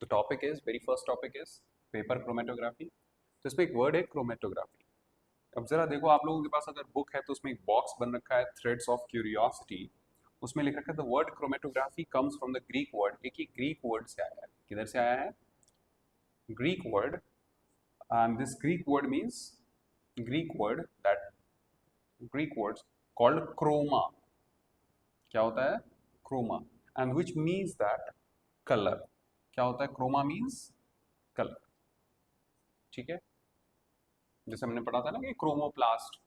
तो topic is very first topic is paper chromatography. तो इसमें एक वर्ड है क्रोमेटोग्राफी। अब जरा देखो, आप लोगों के पास अगर बुक है तो उसमें एक बॉक्स बन रखा है थ्रेड्स ऑफ क्यूरियोसिटी। उसमें लिखा है the word chromatography comes from the Greek word. एक ही ग्रीक वर्ड से आया है। किधर से आया है? Greek word. And this Greek word means Greek word that Greek words called chroma. क्या होता है? Chroma. And which means that colour. क्या होता है? Chroma means colour. ठीक है, जैसे हमने पढ़ा था ना कि क्रोमोप्लास्ट,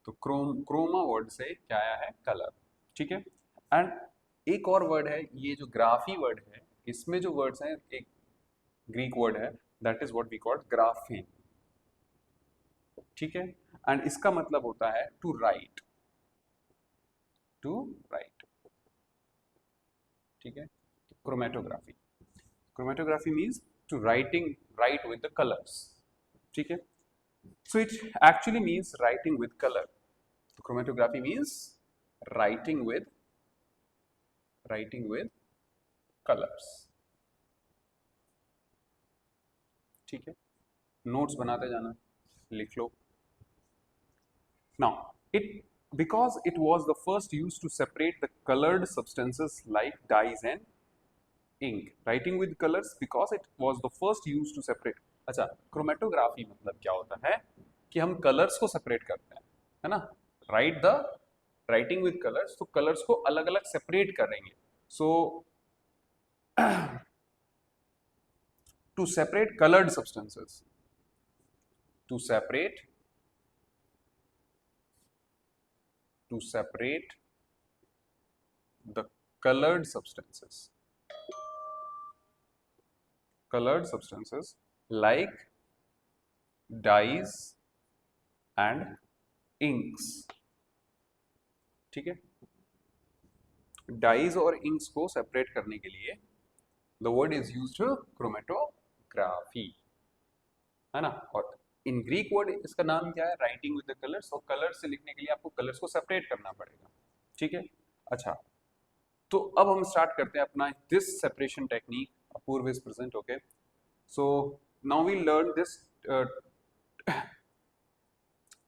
तो क्रोमा वर्ड से क्या आया है? कलर। ठीक है। एंड एक और वर्ड है, ये जो ग्राफी वर्ड है, इसमें जो वर्ड्स हैं, एक ग्रीक वर्ड है that is what we call graphene. ठीक है। एंड इसका मतलब होता है टू राइट। To write. ठीक है। Chromatography. Chromatography means to write with the colours. ठीक है। So it actually means writing with color. Chromatography means writing with colors. ठीक है, नोट्स बनाते जाना, लिख लो। Now it because it was the first used to separate the colored substances like dyes and ink. Writing with colors because it was the first used to separate. अच्छा, chromatography मतलब क्या होता है कि हम कलर्स को सेपरेट करते हैं, है ना? राइटिंग विद कलर्स, तो कलर्स को अलग अलग सेपरेट करेंगे। So to separate coloured substances, to separate the colored substances like dyes and inks। ठीक है, डाइज और इंक्स को सेपरेट करने के लिए the word is used chromatography, है ना? और इन ग्रीक वर्ड इसका नाम क्या है? Writing with the colours. और कलर्स से लिखने के लिए आपको कलर्स को सेपरेट करना पड़ेगा। ठीक है। अच्छा, तो अब हम स्टार्ट करते हैं अपना this separation technique. Apoorv is present. Okay, so now we learn this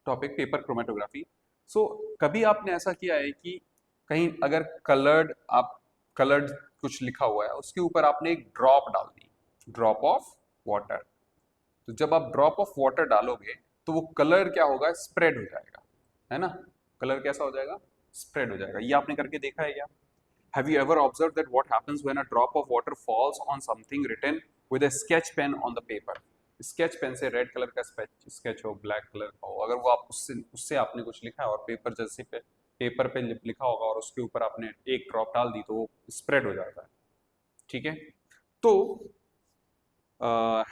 topic paper chromatography. So कभी आपने ऐसा किया है कि कहीं अगर कलर्ड कुछ लिखा हुआ है, उसके ऊपर आपने एक ड्रॉप डाल दी, ड्रॉप ऑफ वाटर। तो जब आप ड्रॉप ऑफ वाटर डालोगे तो वो कलर क्या होगा? स्प्रेड हो जाएगा, है ना? कलर कैसा हो जाएगा? स्प्रेड हो जाएगा। ये आपने करके देखा है क्या? Have you ever observed that what happens when a drop of water falls on something written with a sketch pen on the paper? Sketch pen से रेड कलर का स्केच हो, ब्लैक कलर का हो, अगर वो आप उससे आपने कुछ लिखा है और पेपर पे लिखा होगा और उसके ऊपर आपने एक ड्रॉप डाल दी तो वो स्प्रेड हो जाता है। ठीक है। तो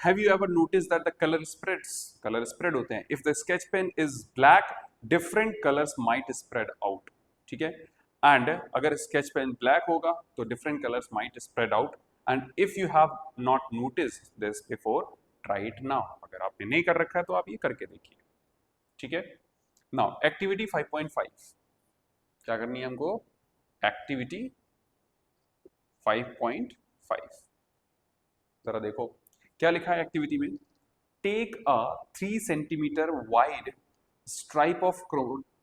have you ever notice that the colour spread होते हैं। If the sketch pen is black, different colours might spread out. ठीक है। एंड अगर स्केच पेन ब्लैक होगा तो different colours might spread out. And if you have not notice this before, try it now. अगर आपने नहीं कर रखा है तो आप ये करके देखिए। ठीक है। नाउ एक्टिविटी 5.5 क्या करनी है हमको? एक्टिविटी 5.5 जरा देखो क्या लिखा है एक्टिविटी में। Take a 3 centimetre wide stripe of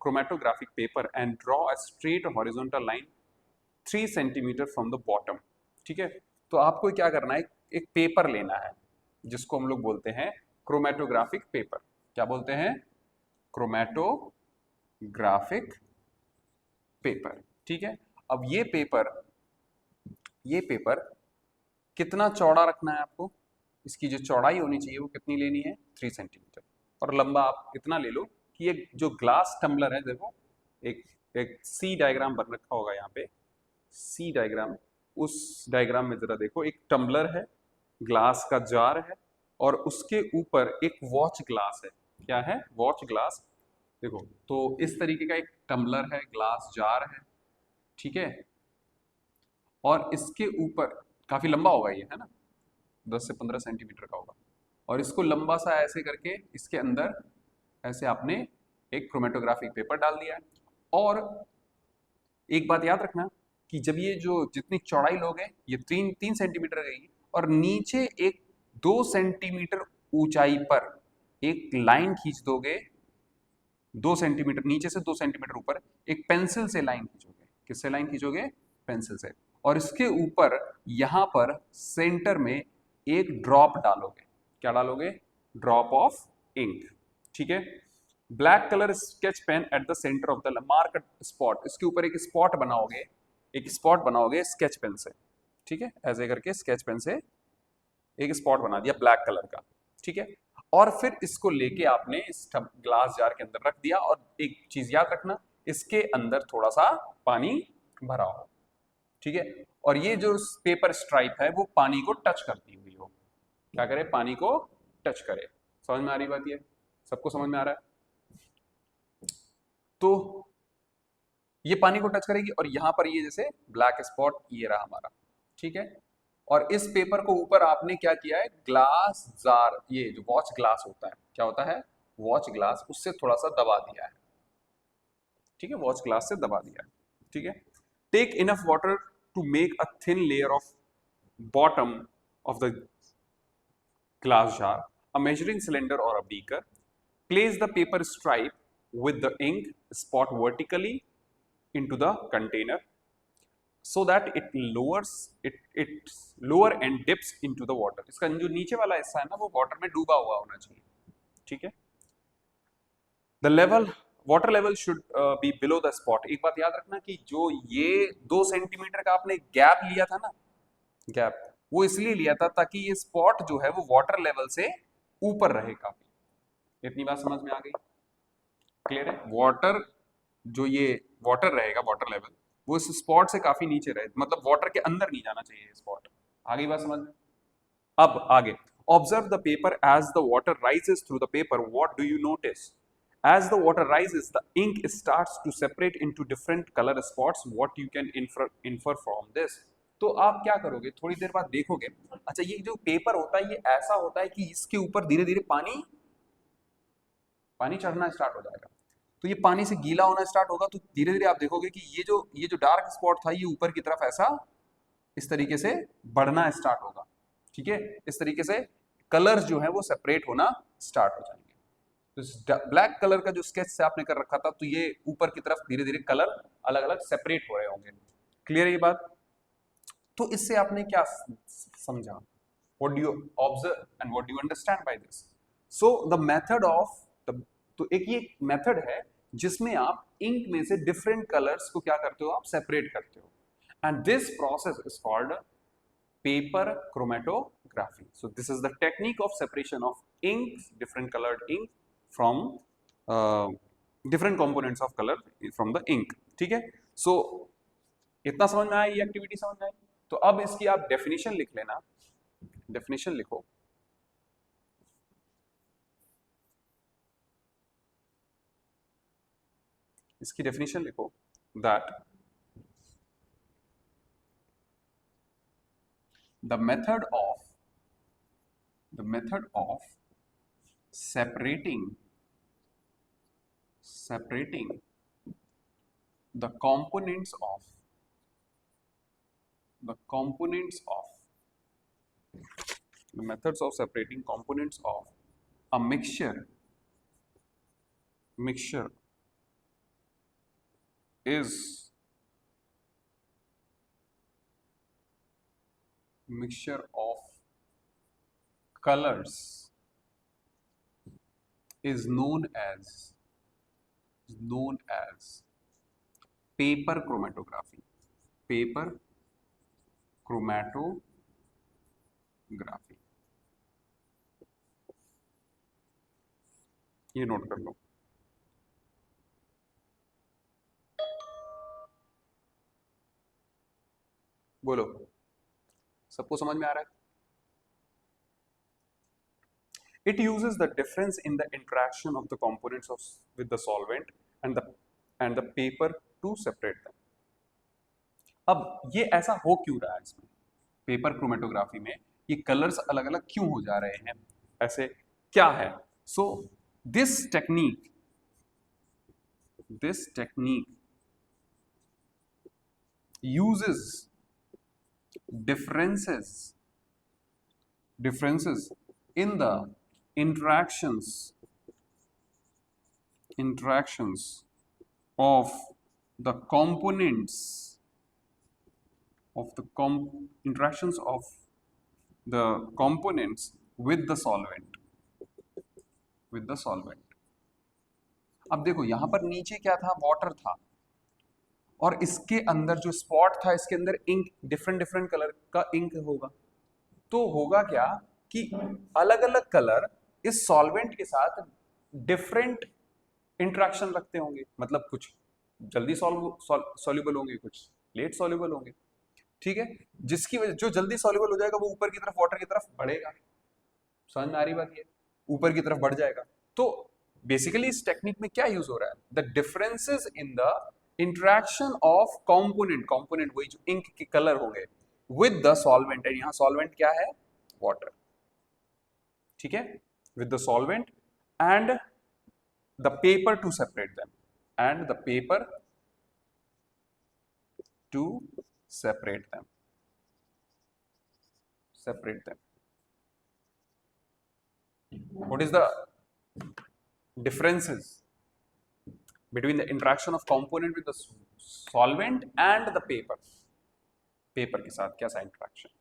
chromatographic paper and draw a straight horizontal line 3 centimetre from the bottom. ठीक है। तो आपको क्या करना है, एक पेपर लेना है जिसको हम लोग बोलते हैं क्रोमेटोग्राफिक पेपर। क्या बोलते हैं? Chromatographic paper. ठीक है। अब ये पेपर कितना चौड़ा रखना है आपको? इसकी जो चौड़ाई होनी चाहिए वो कितनी लेनी है? 3 सेंटीमीटर। और लंबा आप इतना ले लो कि एक जो ग्लास टम्बलर है, देखो एक एक सी डायग्राम बन रखा होगा यहाँ पे, सी डायग्राम। उस डायग्राम में जरा देखो, एक टम्बलर है, ग्लास का जार है, और उसके ऊपर एक वॉच ग्लास है। क्या है? Watch glass. देखो, तो इस तरीके का एक टम्बलर है, ग्लास जार है। ठीक है। और इसके ऊपर काफी लंबा होगा ये, है ना? 10 से 15 सेंटीमीटर का होगा। और इसको लंबा सा ऐसे करके इसके अंदर ऐसे आपने एक क्रोमेटोग्राफिक पेपर डाल दिया है। और एक बात याद रखना कि जब ये जो जितनी चौड़ाई लोगे, ये 3 सेंटीमीटर रहेगी, और नीचे एक 2 सेंटीमीटर ऊंचाई पर एक लाइन खींच दोगे, 2 सेंटीमीटर नीचे से 2 सेंटीमीटर ऊपर एक पेंसिल से लाइन खींचोगे। किससे लाइन खींचोगे? पेंसिल से। और इसके ऊपर यहां पर सेंटर में एक ड्रॉप डालोगे। क्या डालोगे? Drop of ink. ठीक है। Black colour sketch pen at the centre of the mark spot, इसके ऊपर एक स्पॉट बनाओगे, एक स्पॉट बनाओगे स्केच पेन से। ठीक है, ऐसे करके स्केच पेन से एक स्पॉट बना दिया ब्लैक कलर का। ठीक है, और फिर इसको लेके आपने इस ग्लास जार के अंदर रख दिया, और एक चीज याद रखना, इसके अंदर थोड़ा सा पानी भरा हो। ठीक है, और ये जो पेपर स्ट्राइप है वो पानी को टच करती हुई हो। क्या करे? पानी को टच करे। समझ में आ रही बात? ये सबको समझ में आ रहा है? तो ये पानी को टच करेगी, और यहां पर ये जैसे ब्लैक स्पॉट ये रहा हमारा। ठीक है, और इस पेपर को ऊपर आपने क्या किया है? ग्लास जार, ये जो वॉच ग्लास होता है, क्या होता है? वॉच ग्लास, उससे थोड़ा सा दबा दिया है। ठीक है, वॉच ग्लास से दबा दिया है। ठीक है, take enough water to make a thin layer of bottom of the glass jar, a measuring cylinder or a beaker. Place the paper stripe with the ink spot vertically into the container so that its lower end dips into the water. इसका जो नीचे वाला हिस्सा है ना, वो water में डूबा हुआ होना चाहिए। ठीक है, the level water level should be below the spot. एक बात याद रखना कि जो ये 2 सेंटीमीटर का आपने गैप लिया था ना, गैप, वो इसलिए लिया था ताकि ये स्पॉट जो है वो वाटर लेवल से ऊपर रहे काफी। इतनी बात समझ में आ गई? क्लियर है? वाटर, जो ये वाटर रहेगा, वाटर लेवल, वो इस स्पॉट से काफी नीचे रहे, मतलब वाटर के अंदर नहीं जाना चाहिए स्पॉट। आ गई बात समझ में? अब आगे, observe the paper as the water rises through the paper, what do you notice? As the water rises, the ink starts to separate into different color spots. What you can infer from this? तो आप क्या करोगे? थोड़ी देर बाद देखोगे, अच्छा ये जो पेपर होता है ये ऐसा होता है कि इसके ऊपर धीरे धीरे पानी पानी चढ़ना स्टार्ट हो जाएगा। तो ये पानी से गीला होना स्टार्ट होगा, तो धीरे धीरे आप देखोगे कि ये जो डार्क स्पॉट था ये ऊपर की तरफ ऐसा इस तरीके से बढ़ना स्टार्ट होगा। ठीक है, इस तरीके से कलर्स जो है वो सेपरेट होना स्टार्ट हो जाएंगे। तो ब्लैक कलर का जो स्केच से आपने कर रखा था, तो ये ऊपर की तरफ धीरे धीरे कलर अलग अलग सेपरेट हो रहे होंगे। क्लियर है ये बात? तो इससे आपने क्या समझा? What do you observe and what do you understand by this? So the method of the, तो एक ये मेथड है जिसमें आप इंक में से डिफरेंट कलर्स को क्या करते हो? आप सेपरेट करते हो, and this process is called paper chromatography. So this is the technique of separation of inks, different colored ink from different components of color from the ink. ठीक है, so इतना समझ में आया? ये एक्टिविटी समझ में आई? तो अब इसकी आप डेफिनेशन लिख लेना। डेफिनेशन लिखो, इसकी डेफिनेशन लिखो, that the method of separating the components of the methods of separating components of a mixture is mixture of colors is known as paper chromatography. Paper chromatography, ये नोट कर लो। बोलो, सबको समझ में आ रहा है? It uses the difference in the interaction of the components of with the solvent and the paper to separate them. अब ये ऐसा हो क्यों रहा है इसमें? पेपर क्रोमेटोग्राफी में ये कलर्स अलग अलग क्यों हो जा रहे हैं? ऐसे क्या है? So this technique uses differences differences in the interactions of the components of the interactions of the components with the solvent. अब देखो यहां पर नीचे क्या था, वाटर था, और इसके अंदर जो स्पॉट था इसके अंदर इंक, डिफरेंट डिफरेंट कलर का इंक होगा। तो होगा क्या कि अलग अलग कलर इस सॉल्वेंट के साथ डिफरेंट इंटरेक्शन रखते होंगे, मतलब कुछ जल्दी सॉल्युबल होंगे, कुछ लेट सॉल्युबल होंगे, ठीक है। जिसकी वजह जो जल्दी सॉल्युबल हो जाएगा वो ऊपर की तरफ, वाटर की तरफ बढ़ेगा। समझ में आ रही बात, ये ऊपर की तरफ बढ़ जाएगा। तो बेसिकली इस टेक्निक में क्या यूज हो रहा है, the differences in the interaction of component वही जो इंक के कलर होंगे विद द सॉल्वेंट, एंड यहां सॉल्वेंट क्या है, वाटर, ठीक है, with the solvent and the paper two separate them, and the paper two separate them. What is the differences between the interaction of component with the solvent and the paper के साथ क्या सा interaction,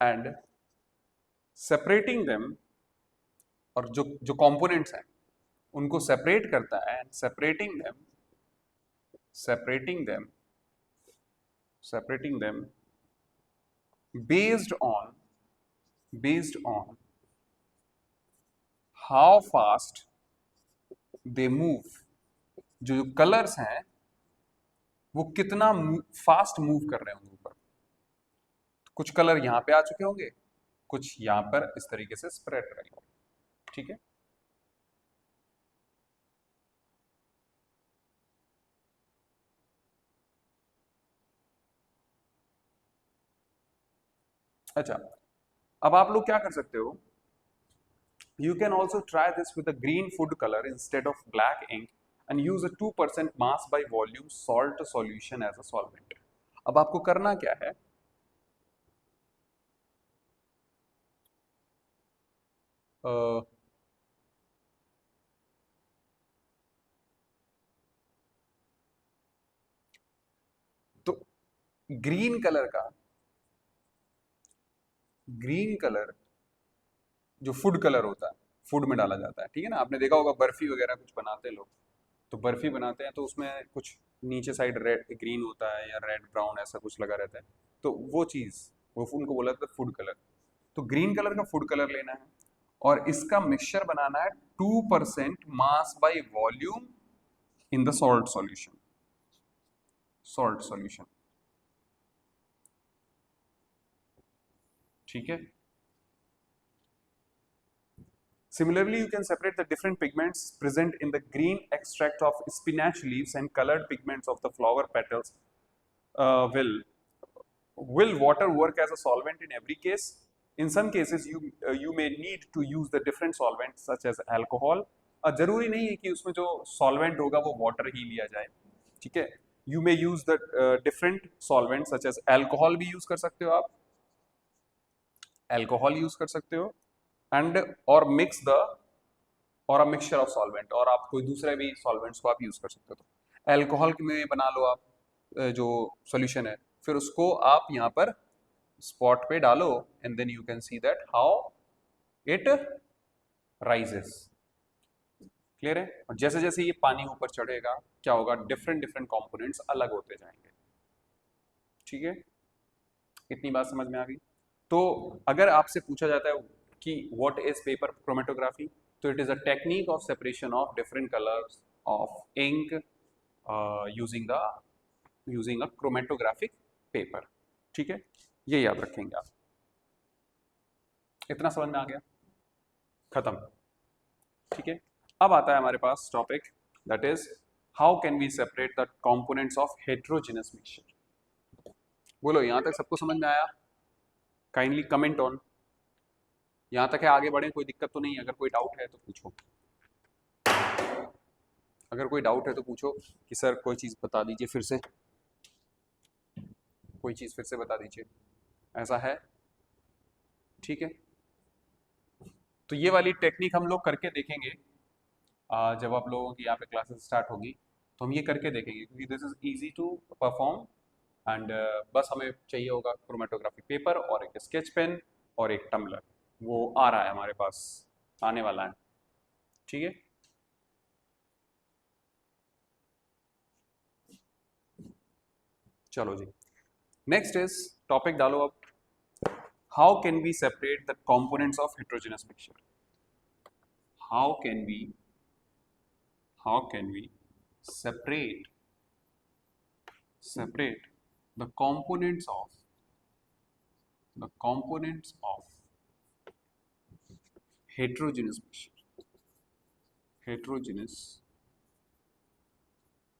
and separating them, और जो components हैं उनको separate करता है, and separating them based on how fast they move, जो कलर्स हैं वो कितना फास्ट मूव कर रहे होंगे ऊपर। कुछ कलर यहां पे आ चुके होंगे, कुछ यहां पर इस तरीके से स्प्रेड रहेंगे, ठीक है। अच्छा, अब आप लोग क्या कर सकते हो, you can also try this with a green food color instead of black ink and use a 2% mass by volume salt solution as a solvent. अब आपको करना क्या है, तो ग्रीन कलर जो फूड कलर होता है, फूड में डाला जाता है, ठीक है ना। आपने देखा होगा बर्फी वगैरह कुछ बनाते हैं लोग, तो बर्फी बनाते हैं तो उसमें कुछ नीचे साइड रेड ग्रीन होता है या रेड ब्राउन ऐसा कुछ लगा रहता है, तो वो चीज़ वो उनको बोला था फूड कलर। तो ग्रीन कलर का फूड कलर लेना है और इसका मिक्सचर बनाना है 2% mass by volume in the salt solution, ठीक है। Similarly, you can separate the different pigments present in the green extract of spinach leaves and colored pigments of the flower petals. Will water work as a solvent in every case? In some cases, you may need to use the different solvents such as alcohol. जरूरी नहीं है कि उसमें जो solvent होगा वो water ही लिया जाए, ठीक है। You may use the different solvents such as alcohol भी use कर सकते हो आप, alcohol use कर सकते हो, एंड और अ मिक्सचर ऑफ सॉल्वेंट, और आप कोई दूसरे भी सॉल्वेंट्स को आप यूज कर सकते हो। तो एल्कोहल में बना लो आप जो सॉल्यूशन है, फिर उसको आप यहाँ पर स्पॉट पे डालो and then you can see that how it rises. Clear है। और जैसे जैसे ये पानी ऊपर चढ़ेगा क्या होगा, डिफरेंट डिफरेंट कंपोनेंट्स अलग होते जाएंगे, ठीक है। इतनी बात समझ में आ गई। तो अगर आपसे पूछा जाता है कि व्हाट इज पेपर क्रोमेटोग्राफी, तो it is a technique of separation of different colours of ink using a chromatographic paper, ठीक है। ये याद रखेंगे आप। इतना समझ में आ गया, खत्म, ठीक है। अब आता है हमारे पास topic that is how can we separate the components of heterogeneous mixture. बोलो यहां तक सबको समझ में आया? Kindly comment on. यहां तक है, आगे बढ़े, कोई दिक्कत तो नहीं है? अगर कोई डाउट है तो पूछो। अगर कोई डाउट है तो पूछो कि सर कोई चीज़ बता दीजिए फिर से, कोई चीज़ फिर से बता दीजिए, ऐसा है? ठीक है, तो ये वाली टेक्निक हम लोग करके देखेंगे। जब आप लोगों की यहाँ पे क्लासेस स्टार्ट होगी तो हम ये करके देखेंगे, क्योंकि this is easy to perform. And बस हमें चाहिए होगा क्रोमेटोग्राफी पेपर और एक स्केच पेन और एक टम्बलर, वो आ रहा है हमारे पास, आने वाला है। ठीक है, चलो जी, नेक्स्ट इज टॉपिक डालो अब, how can we separate the components of heterogeneous mixture? How can we how can we separate separate the components of heterogeneous mixture, heterogeneous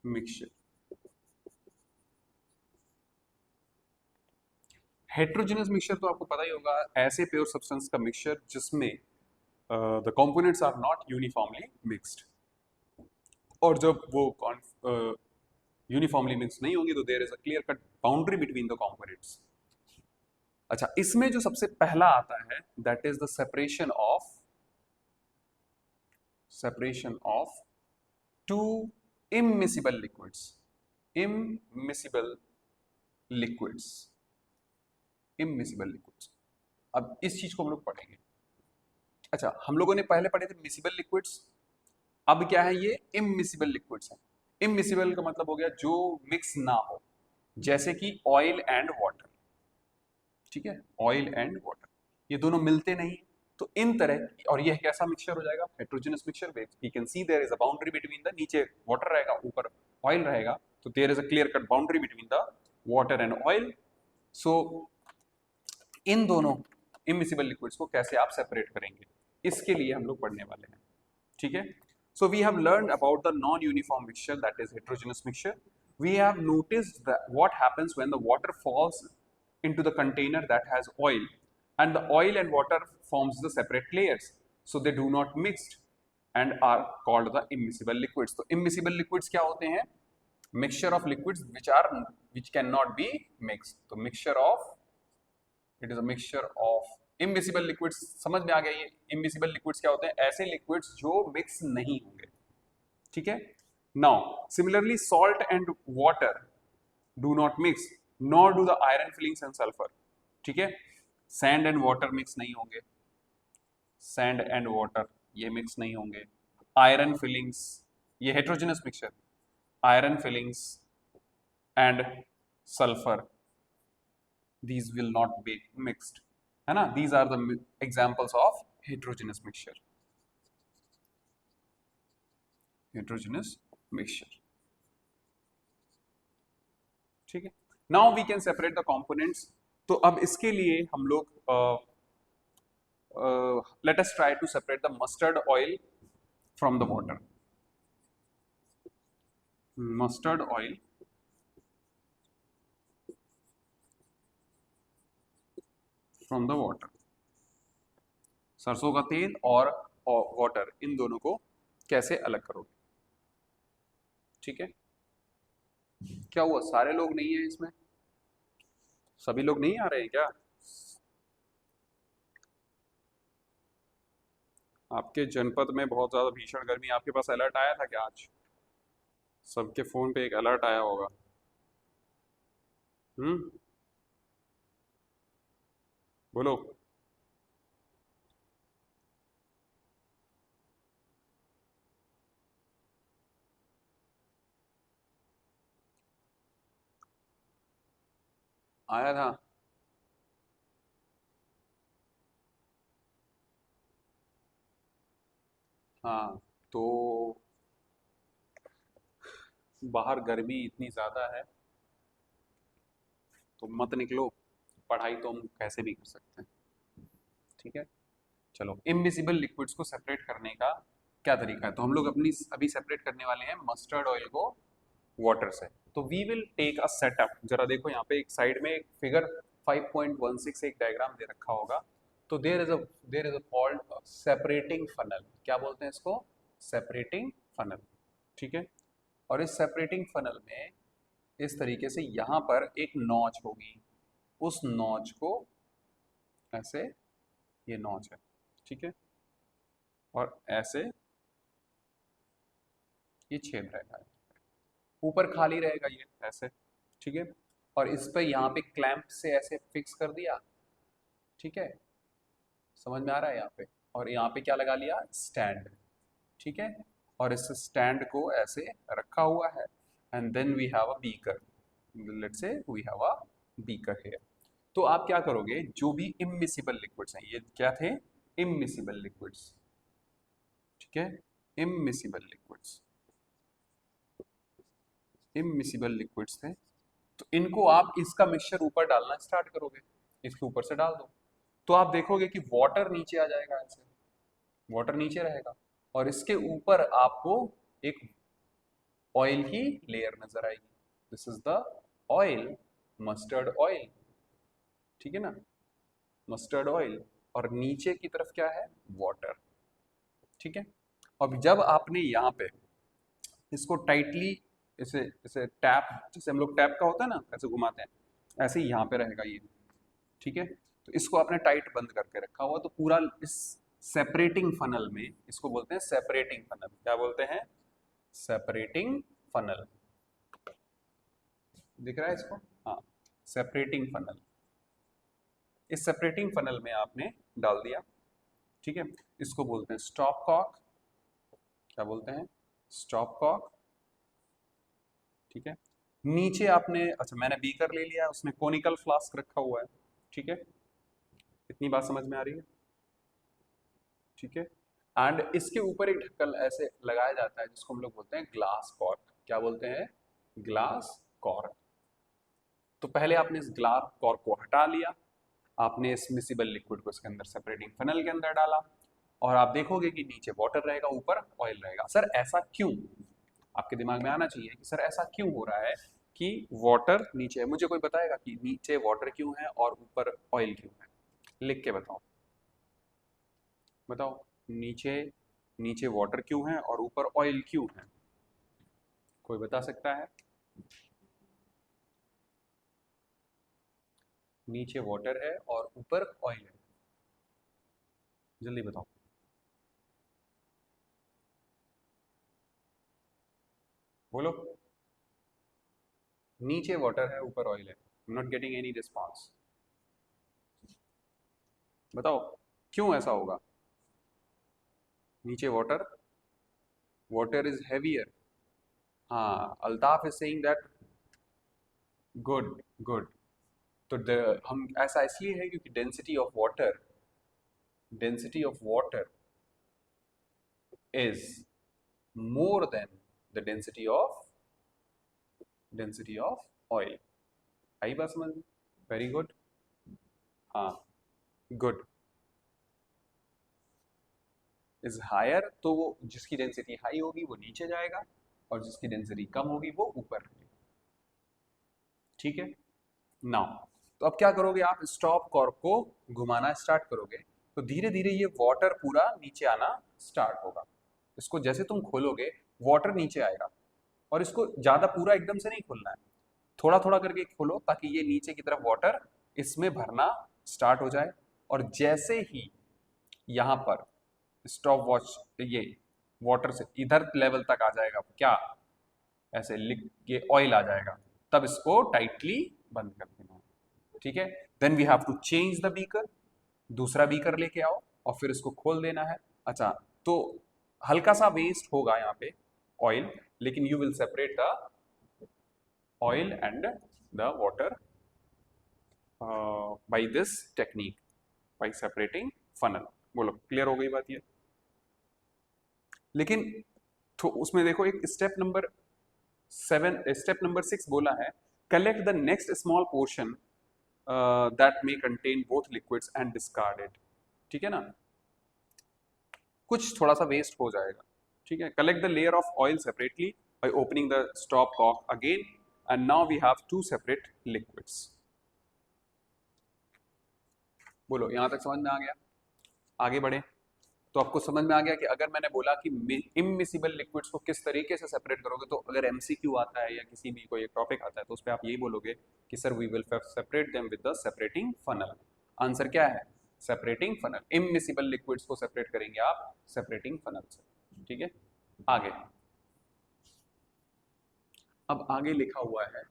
mixture? Heterogeneous mixture तो आपको पता ही होगा, ऐसे प्योर सब्सटेंस का mixture जिसमें the components are not uniformly mixed, और जब वो यूनिफॉर्मली मिक्स नहीं होंगी तो there is a clear cut boundary between the components. अच्छा, इसमें जो सबसे पहला आता है that is the separation of two immiscible liquids, immiscible liquids, immiscible liquids. अब इस चीज को हम लोग पढ़ेंगे। अच्छा, हम लोगों ने पहले पढ़े थे मिसिबल लिक्विड्स, अब क्या है, ये इमिसिबल लिक्विड्स है। इमिसिबल का मतलब हो गया जो मिक्स ना हो, जैसे कि ऑयल एंड वाटर। ठीक है, ऑयल एंड वाटर ये दोनों मिलते नहीं, तो इन तरह, और ये कैसा मिक्सचर हो जाएगा, heterogeneous mixture. We can see there is a boundary between the, नीचे वाटर रहेगा ऊपर ऑयल रहेगा, तो there is a clear cut boundary between the water and oil. So इन दोनों इमिसिबल लिक्विड्स को कैसे आप सेपरेट करेंगे, इसके लिए हम लोग पढ़ने वाले हैं। ठीक है, so we have learned about the non-uniform mixture, that is heterogeneous mixture. We have noticed that what happens when the water falls into the container that has oil, and the oil and water forms the separate layers, so they do not mix and are called the immiscible liquids. तो immiscible liquids क्या होते हैं? Mixture of liquids which cannot be mixed. तो mixture of, it is a mixture of immiscible liquids. समझ में आ गया ये इमिसिबल लिक्विड्स क्या होते हैं? ऐसे लिक्विड्स जो मिक्स नहीं होंगे। ठीक है, now similarly salt and water do not mix, nor do the iron filings and sulphur. ठीक है, सैंड एंड वाटर मिक्स नहीं होंगे, सैंड एंड वाटर ये मिक्स नहीं होंगे। आयरन फिलिंग्स, ये heterogeneous mixture, iron filings and sulphur, these will not be mixed, है ना? These are the examples of heterogeneous mixture, heterogeneous mixture। ठीक है, now we can separate the components। तो अब इसके लिए हम लोग let us try to separate the mustard oil from the water, mustard oil from the water। सरसों का तेल और वाटर, इन दोनों को कैसे अलग करोगे? ठीक है, क्या हुआ, सारे लोग नहीं है इसमें? सभी लोग नहीं आ रहे हैं क्या? आपके जनपद में बहुत ज़्यादा भीषण गर्मी, आपके पास अलर्ट आया था क्या आज? सबके फ़ोन पे एक अलर्ट आया होगा। हम्म, बोलो। आया था? हाँ, तो बाहर गर्मी इतनी ज़्यादा है तो मत निकलो, पढ़ाई तो हम कैसे भी कर सकते हैं। ठीक है, चलो, इनविजिबल लिक्विड्स को सेपरेट करने का क्या तरीका है? तो हम लोग अपनी अभी सेपरेट करने वाले हैं मस्टर्ड ऑयल को वाटर से। तो we will take a setup, जरा देखो यहाँ पे एक साइड में एक फिगर 5.16 एक डायग्राम दे रखा होगा। तो there is a called separating funnel, क्या बोलते हैं इसको? Separating funnel. ठीक है। और इस सेपरेटिंग फनल में इस तरीके से यहाँ पर एक नॉच होगी, उस नॉच को ऐसे, ये नॉच है, ठीक है, और ऐसे ये छेद रहेगा, ऊपर खाली रहेगा ये ऐसे, ठीक है। और इस पे यहाँ पे क्लैंप से ऐसे फिक्स कर दिया, ठीक है, समझ में आ रहा है यहाँ पे। और यहाँ पे क्या लगा लिया, स्टैंड, ठीक है। और इस स्टैंड को ऐसे रखा हुआ है, and then we have a beaker, let's say we have a beaker here. तो आप क्या करोगे, जो भी इमिसिबल लिक्विड्स हैं, ये क्या थे, इमिसिबल लिक्विड्स, ठीक है, इमिसिबल लिक्विड्स, इमिसिबल लिक्विड्स थे, तो इनको आप इसका मिक्सचर ऊपर डालना स्टार्ट करोगे, इसके ऊपर से डाल दो, तो आप देखोगे कि वाटर नीचे आ जाएगा, ऐसे वाटर नीचे रहेगा, और इसके ऊपर आपको एक ऑयल की लेयर नजर आएगी। This is the oil, mustard oil, ठीक है ना, मस्टर्ड ऑयल। और नीचे की तरफ क्या है, वाटर, ठीक है। अब जब आपने यहाँ पे इसको टाइटली, इसे इसे टैप, जैसे हम लोग टैप का होता है ना, ऐसे घुमाते हैं, ऐसे ही यहाँ पे रहेगा ये, ठीक है। तो इसको आपने टाइट बंद करके रखा हुआ, तो पूरा इस सेपरेटिंग फनल में, इसको बोलते हैं सेपरेटिंग फनल, क्या बोलते हैं, सेपरेटिंग फनल, दिख रहा है इसको, हाँ, सेपरेटिंग फनल। इस सेपरेटिंग फनल में आपने डाल दिया, ठीक है, इसको बोलते हैं स्टॉप कॉक, क्या बोलते हैं, स्टॉप कॉक, ठीक है। नीचे आपने, अच्छा मैंने बीकर ले लिया, उसमें कोनिकल फ्लास्क रखा हुआ है, ठीक है, इतनी बात समझ में आ रही है, ठीक है। एंड इसके ऊपर एक ढक्कन ऐसे लगाया जाता है, जिसको हम लोग बोलते हैं ग्लास कॉर्क, क्या बोलते हैं, ग्लास कॉर्क। तो पहले आपने इस ग्लास कॉर्क को हटा लिया, आपने इस मिसिबल लिक्विड को इसके अंदर सेपरेटिंग फनल के अंदर डाला, और आप देखोगे कि नीचे वाटर रहेगा, ऊपर ऑयल रहेगा। सर ऐसा क्यों, आपके दिमाग में आना चाहिए कि सर ऐसा क्यों हो रहा है कि वाटर नीचे है, मुझे कोई बताएगा कि नीचे वाटर क्यों है और ऊपर ऑयल क्यों है, लिख के बताओ, बताओ, नीचे, नीचे वाटर क्यों है और ऊपर ऑयल क्यों है, कोई बता सकता है, नीचे वाटर है और ऊपर ऑयल है, जल्दी बताओ, बोलो, नीचे वाटर है ऊपर ऑयल है, नॉट गेटिंग एनी रिस्पॉन्स, बताओ क्यों ऐसा होगा, नीचे वाटर, वाटर इज हैवियर, हाँ, Altaf is saying that, good, good. तो हम ऐसा इसलिए है क्योंकि density of water is more than the density of oil, आई बात समझ में, वेरी गुड, हाँ, गुड, इज हायर, तो वो जिसकी डेंसिटी हाई होगी वो नीचे जाएगा, और जिसकी डेंसिटी कम होगी वो ऊपर रहेगी, ठीक है। नाउ, तो अब क्या करोगे आप, स्टॉप कॉर्क को घुमाना स्टार्ट करोगे, तो धीरे धीरे ये वाटर पूरा नीचे आना स्टार्ट होगा, इसको जैसे तुम खोलोगे वाटर नीचे आएगा, और इसको ज्यादा पूरा एकदम से नहीं खोलना है, थोड़ा थोड़ा करके खोलो, ताकि ये नीचे की तरफ वाटर इसमें भरना स्टार्ट हो जाए। और जैसे ही यहाँ पर स्टॉप वॉच, ये वाटर से इधर लेवल तक आ जाएगा, क्या, ऐसे लिख के ऑयल आ जाएगा, तब इसको टाइटली बंद कर देना है, ठीक है। Then we have to change the beaker, दूसरा बीकर लेके आओ, और फिर इसको खोल देना है। अच्छा, तो हल्का सा वेस्ट होगा यहाँ पे ऑयल, लेकिन you will separate the oil and the water by this technique, bye separating funnel. बोलो क्लियर हो गई बात ये, लेकिन तो उसमें देखो एक स्टेप नंबर 6 बोला है, collect the next small portion that may contain both liquids and discard it, ठीक है ना, कुछ थोड़ा सा वेस्ट हो जाएगा, ठीक है। Collect the layer of oil separately by opening the stop cock again, and now we have to separate liquids. बोलो यहां तक समझ में आ गया, आगे बढ़े, तो आपको समझ में आ गया कि अगर मैंने बोला कि इममिसिबल लिक्विड्स को किस तरीके से सेपरेट करोगे, तो अगर एमसीक्यू आता है या किसी भी कोई टॉपिक आता है तो उस पर आप यही बोलोगे कि sir we will separate them with the separating funnel. Answer क्या है? Separating funnel. इममिसिबल लिक्विड्स को सेपरेट करेंगे आप सेपरेटिंग फनल से। ठीक है, आगे। अब आगे लिखा हुआ है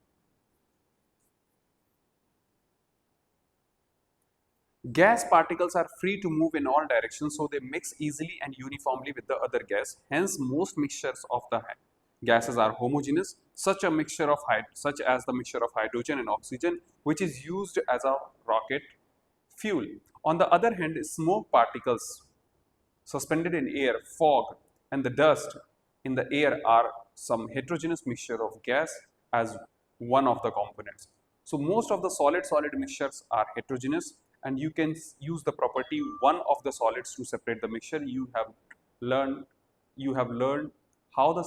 gas particles are free to move in all directions, so they mix easily and uniformly with the other gas. Hence, most mixtures of the gases are homogeneous. Such as the mixture of hydrogen and oxygen, which is used as a rocket fuel. On the other hand, smoke particles suspended in air, fog, and the dust in the air are some heterogeneous mixture of gas as one of the components. So most of the solid-solid mixtures are heterogeneous, and you can use the property one of the solids to separate the mixture. Learned you have learned how to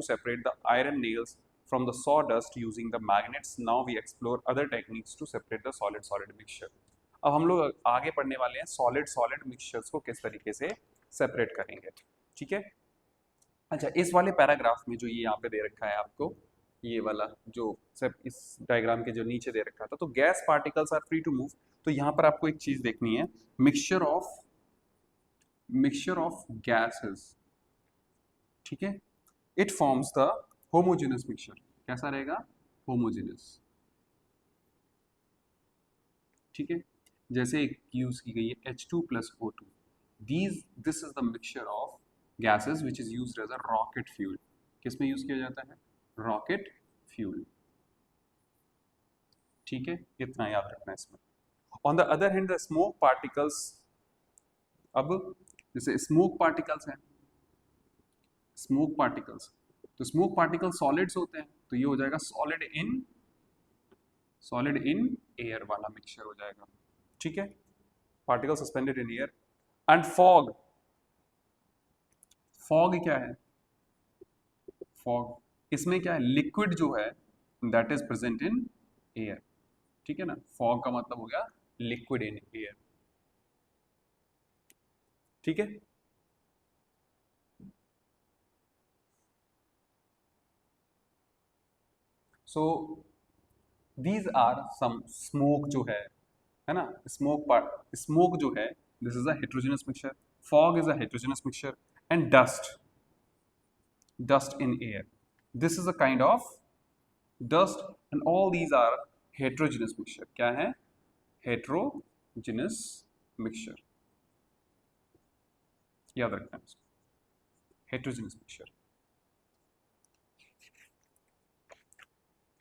separate the iron nails from the sawdust using the magnets. Now we explore other techniques to separate the solid-solid mixture. अब हम लोग आगे पढ़ने वाले हैं solid mixtures को किस तरीके से सेपरेट करेंगे। ठीक है, अच्छा, इस वाले पैराग्राफ में जो ये यहाँ पे दे रखा है आपको, ये वाला जो सब इस डायग्राम के जो नीचे दे रखा था, तो gas particles are free to move, तो यहाँ पर आपको एक चीज देखनी है, मिक्सचर ऑफ गैसेस। ठीक है, it forms the homogeneous mixture. कैसा रहेगा? होमोजेनस। ठीक है, जैसे एक यूज की गई है H2+O2। This is the mixture of gases which is used as a rocket fuel. किस में यूज किया जाता है? Rocket fuel. ठीक है, इतना याद रखना है इसमें। On the other hand the smoke particles, अब जैसे स्मोक पार्टिकल्स हैं, स्मोक पार्टिकल्स, तो स्मोक पार्टिकल सॉलिड्स होते हैं, तो ये हो जाएगा सॉलिड इन एयर वाला मिक्सचर हो जाएगा। ठीक है, particle suspended in air. And fog क्या है? फॉग, इसमें क्या है? लिक्विड जो है that is present in air. ठीक है ना, फॉग का मतलब हो गया लिक्विड इन एयर। ठीक है, so these are some smoke जो है ना, स्मोक जो है, this is a heterogeneous mixture, fog is a heterogeneous mixture, and dust in air, this is a kind of dust, and all these are heterogeneous mixture। क्या है? heterogeneous mixture, याद रखना है, heterogeneous mixture।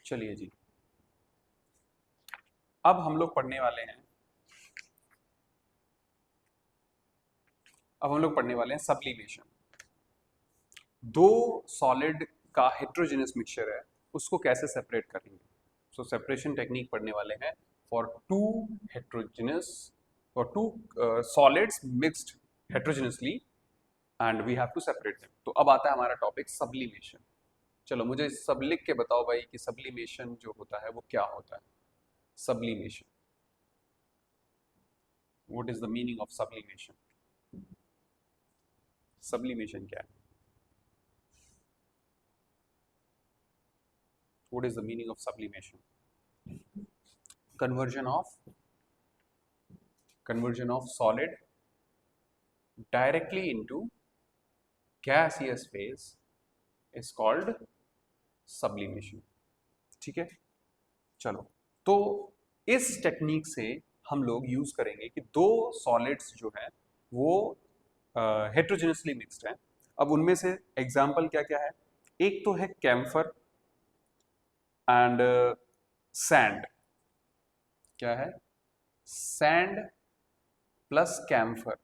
चलिए जी, अब हम लोग पढ़ने वाले हैं सब्लिमेशन। दो सॉलिड का हेट्रोजेनस मिक्सचर है, उसको कैसे सेपरेट करेंगे? सो सेपरेशन टेक्निक पढ़ने वाले हैं for two solids mixed heterogeneously, and we have to separate them. तो अब आता है हमारा टॉपिक सब्लिमेशन। चलो मुझे सब लिख के बताओ भाई कि सब्लिमेशन जो होता है वो क्या होता है? Sublimation, what is the meaning of sublimation? Sublimation क्या है? What is the meaning of sublimation? Conversion of solid directly into gaseous phase is called sublimation। ठीक है, चलो, तो इस टेक्निक से हम लोग यूज करेंगे कि दो सॉलिड्स जो है वो हेट्रोजेनसली मिक्स्ड हैं। अब उनमें से एग्जाम्पल क्या क्या है? एक तो है कैम्फर एंड सैंड। क्या है? Sand plus camphor.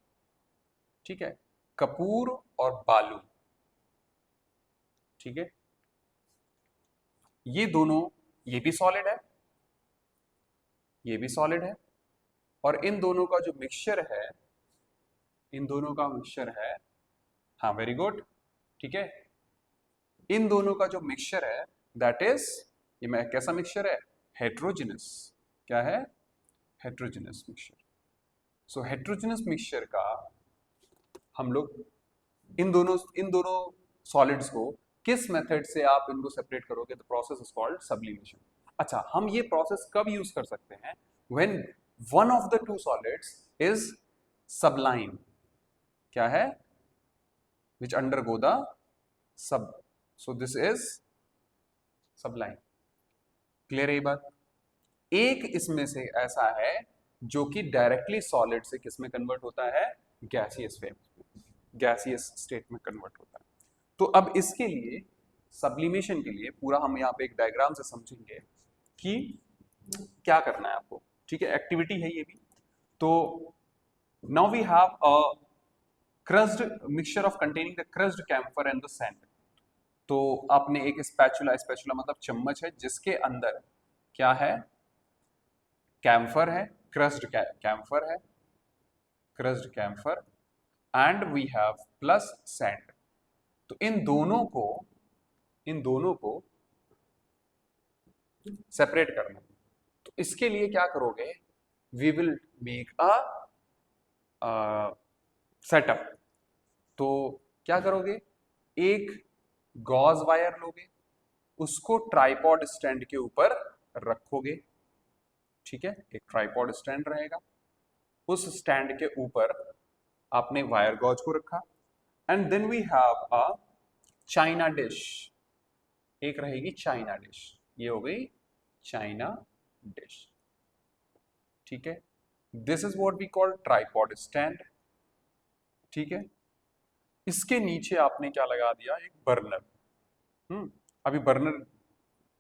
ठीक है, कपूर और बालू। ठीक है, ये दोनों, ये भी सॉलिड है, ये भी सॉलिड है, और इन दोनों का जो मिक्सचर है, हाँ वेरी गुड, ठीक है, इन दोनों का जो मिक्सचर है दैट इज, ये मैं कैसा मिक्सचर है? हेट्रोजेनस। क्या है? Heterogeneous mixture. So heterogeneous mixture का हम लोग इन दोनों सॉलिड्स को किस मेथड से आप इनको सेपरेट करोगे? The process is called sublimation. अच्छा, हम ये प्रोसेस कब यूज कर सकते हैं? When one of the two solids is sublime. क्या है? Which undergo the sub, so this is sublime. Clear है ये बात? एक इसमें से ऐसा है जो कि डायरेक्टली सॉलिड से किस में कन्वर्ट होता है? गैसियस फेज, गैसियस स्टेट में कन्वर्ट होता है। तो अब इसके लिए सब्लिमेशन के लिए पूरा हम यहाँ पे एक डायग्राम से समझेंगे कि क्या करना है आपको। ठीक है, एक्टिविटी है ये भी। तो now we have a crushed mixture of containing the crushed camphor and the sand. तो आपने एक स्पैचुला, स्पैचुला मतलब चम्मच है जिसके अंदर क्या है? कैम्फर है, क्रस्ड कैम्फर है, crushed camphor, and we have plus sand. तो इन दोनों को सेपरेट करना। तो इसके लिए क्या करोगे? We will make a setup. तो क्या करोगे? एक गॉज वायर लोगे, उसको ट्राइपॉड स्टैंड के ऊपर रखोगे। ठीक है, एक ट्राइपॉड स्टैंड रहेगा, उस स्टैंड के ऊपर आपने वायर गॉज को रखा, and then we have a china dish. एक रहेगी चाइना डिश, ये हो गई चाइना डिश। ठीक है, this is what we call tripod stand. ठीक है, इसके नीचे आपने क्या लगा दिया? एक बर्नर। अभी बर्नर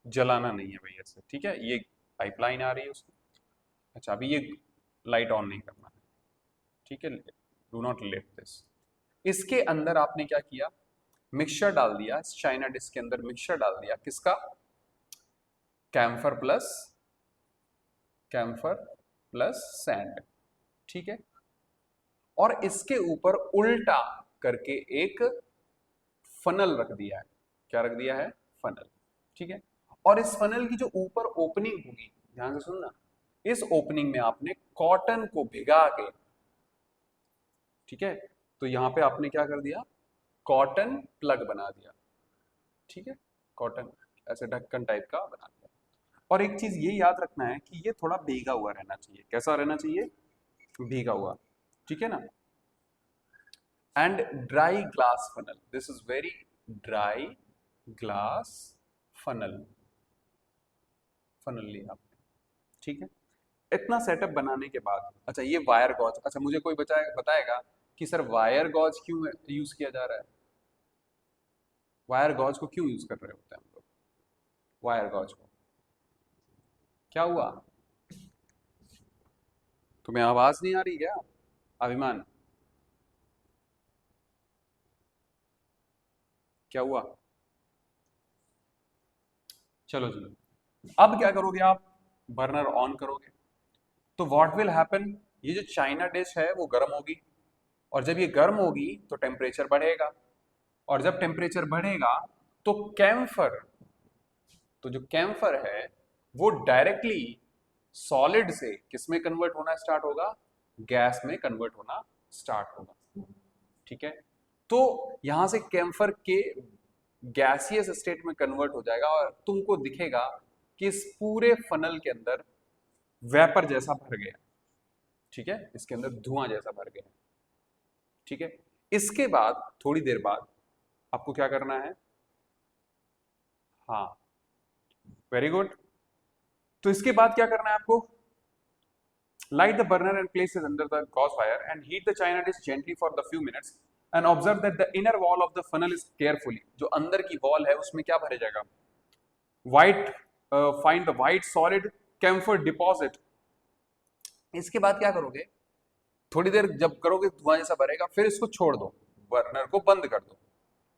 जलाना नहीं है भैया से, ठीक है, ये पाइपलाइन आ रही है उसकी। अच्छा, अभी ये लाइट ऑन नहीं करना है, ठीक है, डू नॉट लेट दिस। इसके अंदर आपने क्या किया? मिक्सचर डाल दिया, इस चाइना डिश के अंदर मिक्सचर डाल दिया। किसका? Camphor plus sand. ठीक है, और इसके ऊपर उल्टा करके एक फनल रख दिया है। क्या रख दिया है? फनल। ठीक है, और इस फनल की जो ऊपर ओपनिंग होगी, ध्यान से सुनना, इस ओपनिंग में आपने कॉटन को भिगा के, ठीक है, तो यहां पे आपने क्या कर दिया? कॉटन प्लग बना दिया। ठीक है, कॉटन ऐसे ढक्कन टाइप का बना दिया। और एक चीज ये याद रखना है कि ये थोड़ा भीगा हुआ रहना चाहिए। कैसा रहना चाहिए? भीगा हुआ। ठीक है ना? And dry glass funnel, this is very dry glass funnel, funnel लिया आपने। ठीक है, इतना सेटअप बनाने के बाद, अच्छा ये वायर गॉज, अच्छा मुझे कोई बताएगा कि सर वायर गॉज क्यों यूज किया जा रहा है? वायर गॉज को क्यों यूज कर रहे होते हैं हम लोग? वायर गॉज को क्या हुआ? तुम्हें आवाज नहीं आ रही क्या अभिमान? क्या हुआ? चलो चलो, अब क्या करोगे आप? बर्नर ऑन करोगे, तो व्हाट विल हैपन? ये जो चाइना डिश है वो गर्म होगी, और जब ये गर्म होगी तो टेम्परेचर बढ़ेगा, और जब टेम्परेचर बढ़ेगा तो कैम्फर, तो जो कैम्फर है वो डायरेक्टली सॉलिड से किस में कन्वर्ट होना स्टार्ट होगा? गैस में कन्वर्ट होना स्टार्ट होगा। ठीक है, तो यहां से कैम्फर के गैसियस स्टेट में कन्वर्ट हो जाएगा, और तुमको दिखेगा कि इस पूरे फनल के अंदर वेपर जैसा भर गया। ठीक है, इसके अंदर धुआं जैसा भर गया। ठीक है, इसके बाद थोड़ी देर बाद आपको क्या करना है? हाँ, वेरी गुड। तो इसके बाद क्या करना है आपको? Light the burner and place it under the gauze fire and heat the china dish gently for the few minutes and observe that the inner wall of the funnel is carefully, जो अंदर की wall है उसमें क्या भरे जाएगा? White, find the white solid camphor deposit। इसके बाद क्या करोगे? थोड़ी देर जब करोगे धुआं जैसा भरेगा, फिर इसको छोड़ दो, बर्नर को बंद कर दो।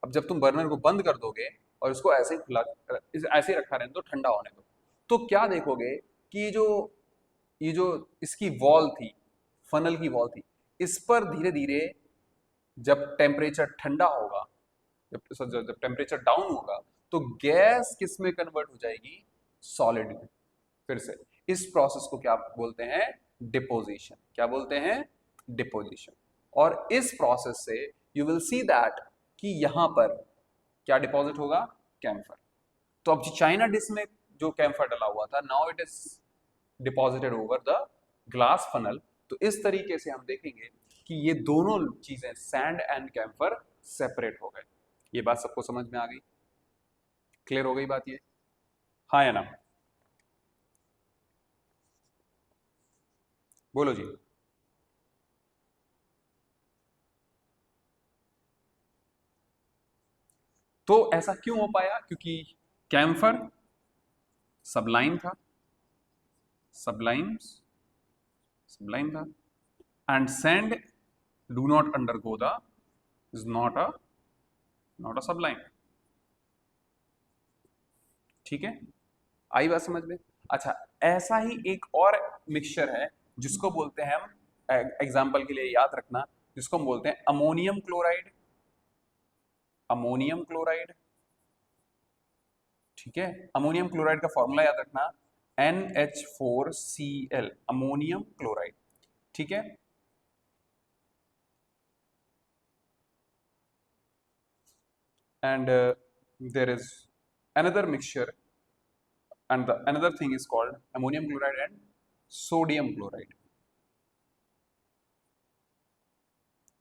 अब जब तुम बर्नर को बंद कर दोगे और इसको ऐसे ही खुला, ऐसे ही रखा रहने दो, ठंडा होने दो, तो क्या देखोगे कि ये जो इसकी वॉल थी, फनल की वॉल थी, इस पर धीरे धीरे जब टेम्परेचर ठंडा होगा, जब टेम्परेचर डाउन होगा, तो गैस किस में कन्वर्ट हो जाएगी? सॉलिड में। फिर से इस प्रोसेस को क्या बोलते हैं? डिपोजिशन। क्या बोलते हैं? डिपोजिशन। और इस प्रोसेस से यू विल सी दैट कि यहां पर क्या डिपॉजिट होगा, कैम्फर। तो अब चाइना डिश में जो कैम्फर डला हुआ था, now it is deposited over the glass funnel. तो इस तरीके से हम देखेंगे कि ये दोनों चीजें सैंड एंड कैम्फर सेपरेट हो गए। ये बात सबको समझ में आ गई, क्लियर हो गई बात ये, हाँ या ना? बोलो जी। तो ऐसा क्यों हो पाया? क्योंकि कैम्फर सबलाइन था, सबलाइम्स सबलाइन था, and sand do not undergo the, is not a सबलाइन। ठीक है, आई बात समझ में? अच्छा, ऐसा ही एक और मिक्सचर है जिसको बोलते हैं हम, एग्जाम्पल के लिए याद रखना, जिसको हम बोलते हैं अमोनियम क्लोराइड। अमोनियम क्लोराइड, ठीक है, अमोनियम क्लोराइड का फॉर्मूला याद रखना, NH4Cl, अमोनियम क्लोराइड। ठीक है, and there is another mixture, and the another thing is called ammonium chloride and sodium chloride,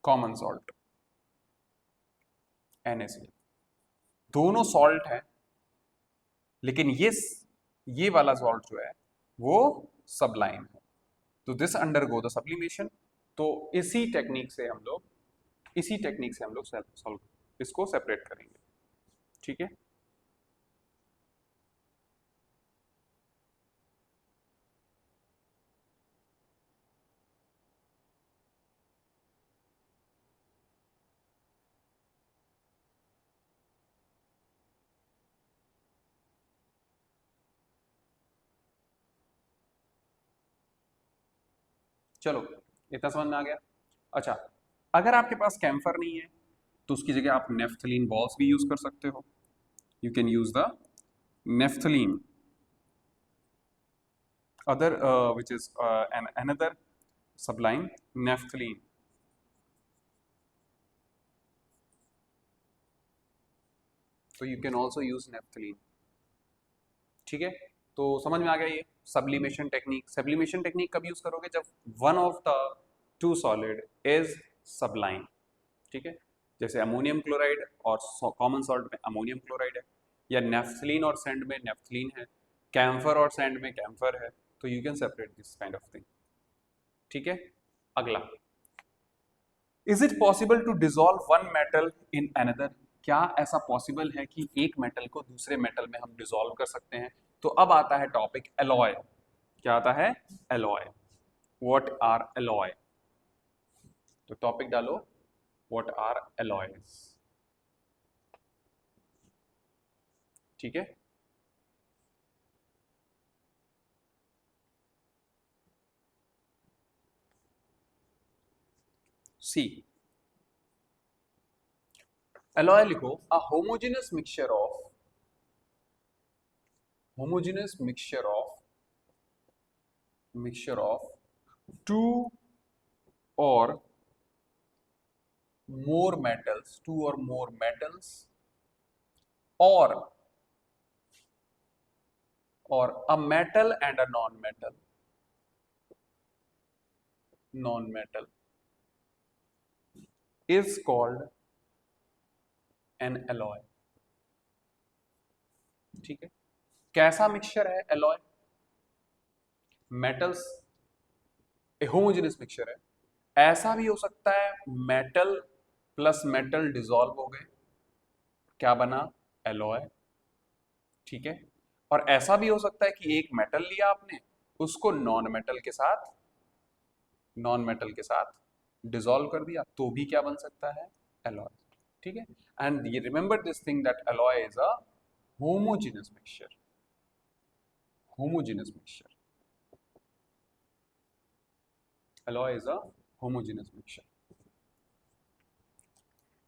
common salt, NaCl। दोनों सॉल्ट है, लेकिन ये वाला सॉल्ट जो है वो सबलाइन है। तो दिस अंडरगो द सब्लिमेशन। तो इसी टेक्निक से हम लोग इसको सेपरेट करेंगे। ठीक है, चलो इतना समझ में आ गया। अच्छा, अगर आपके पास कैम्फर नहीं है तो उसकी जगह आप नेफ्थलीन बॉल्स भी यूज कर सकते हो। You can use the naphthalene, other which is another sublime, naphthalene। so you can also use naphthalene। ठीक है, तो समझ में आ गया ये सब्लिमेशन टेक्निक। सब्लिमेशन टेक्निक कब यूज करोगे? जब one of the to solid is सबलाइन। ठीक है, जैसे अमोनियम क्लोराइड और कॉमन सॉल्ट में अमोनियम क्लोराइड है, या नेफ्थलीन और सैंड में नेफ्थलीन है, कैम्फर और सैंड में कैम्फर है। तो you can separate this kind of thing. ठीक है, अगला, is it possible to dissolve one metal in another? क्या ऐसा पॉसिबल है कि एक मेटल को दूसरे मेटल में हम डिसॉल्व कर सकते हैं? तो अब आता है टॉपिक एलॉय। क्या आता है? एलॉय। What are alloy? तो टॉपिक डालो, व्हाट आर एलॉयज। ठीक है, सी, एलॉय लिखो, a homogeneous mixture of two और more metals or a metal and a non-metal is called an alloy। ठीक है, कैसा मिक्सचर है एलॉय? मेटल्स, होमोजेनस मिक्सचर है। ऐसा भी हो सकता है मेटल प्लस मेटल डिसॉल्व हो गए, क्या बना? एलॉय। ठीक है, और ऐसा भी हो सकता है कि एक मेटल लिया आपने, उसको नॉन मेटल के साथ डिसॉल्व कर दिया, तो भी क्या बन सकता है? एलॉय। ठीक है, एंड ये remember this thing that alloy is a homogeneous mixture. Homogeneous mixture, alloy is a homogeneous mixture.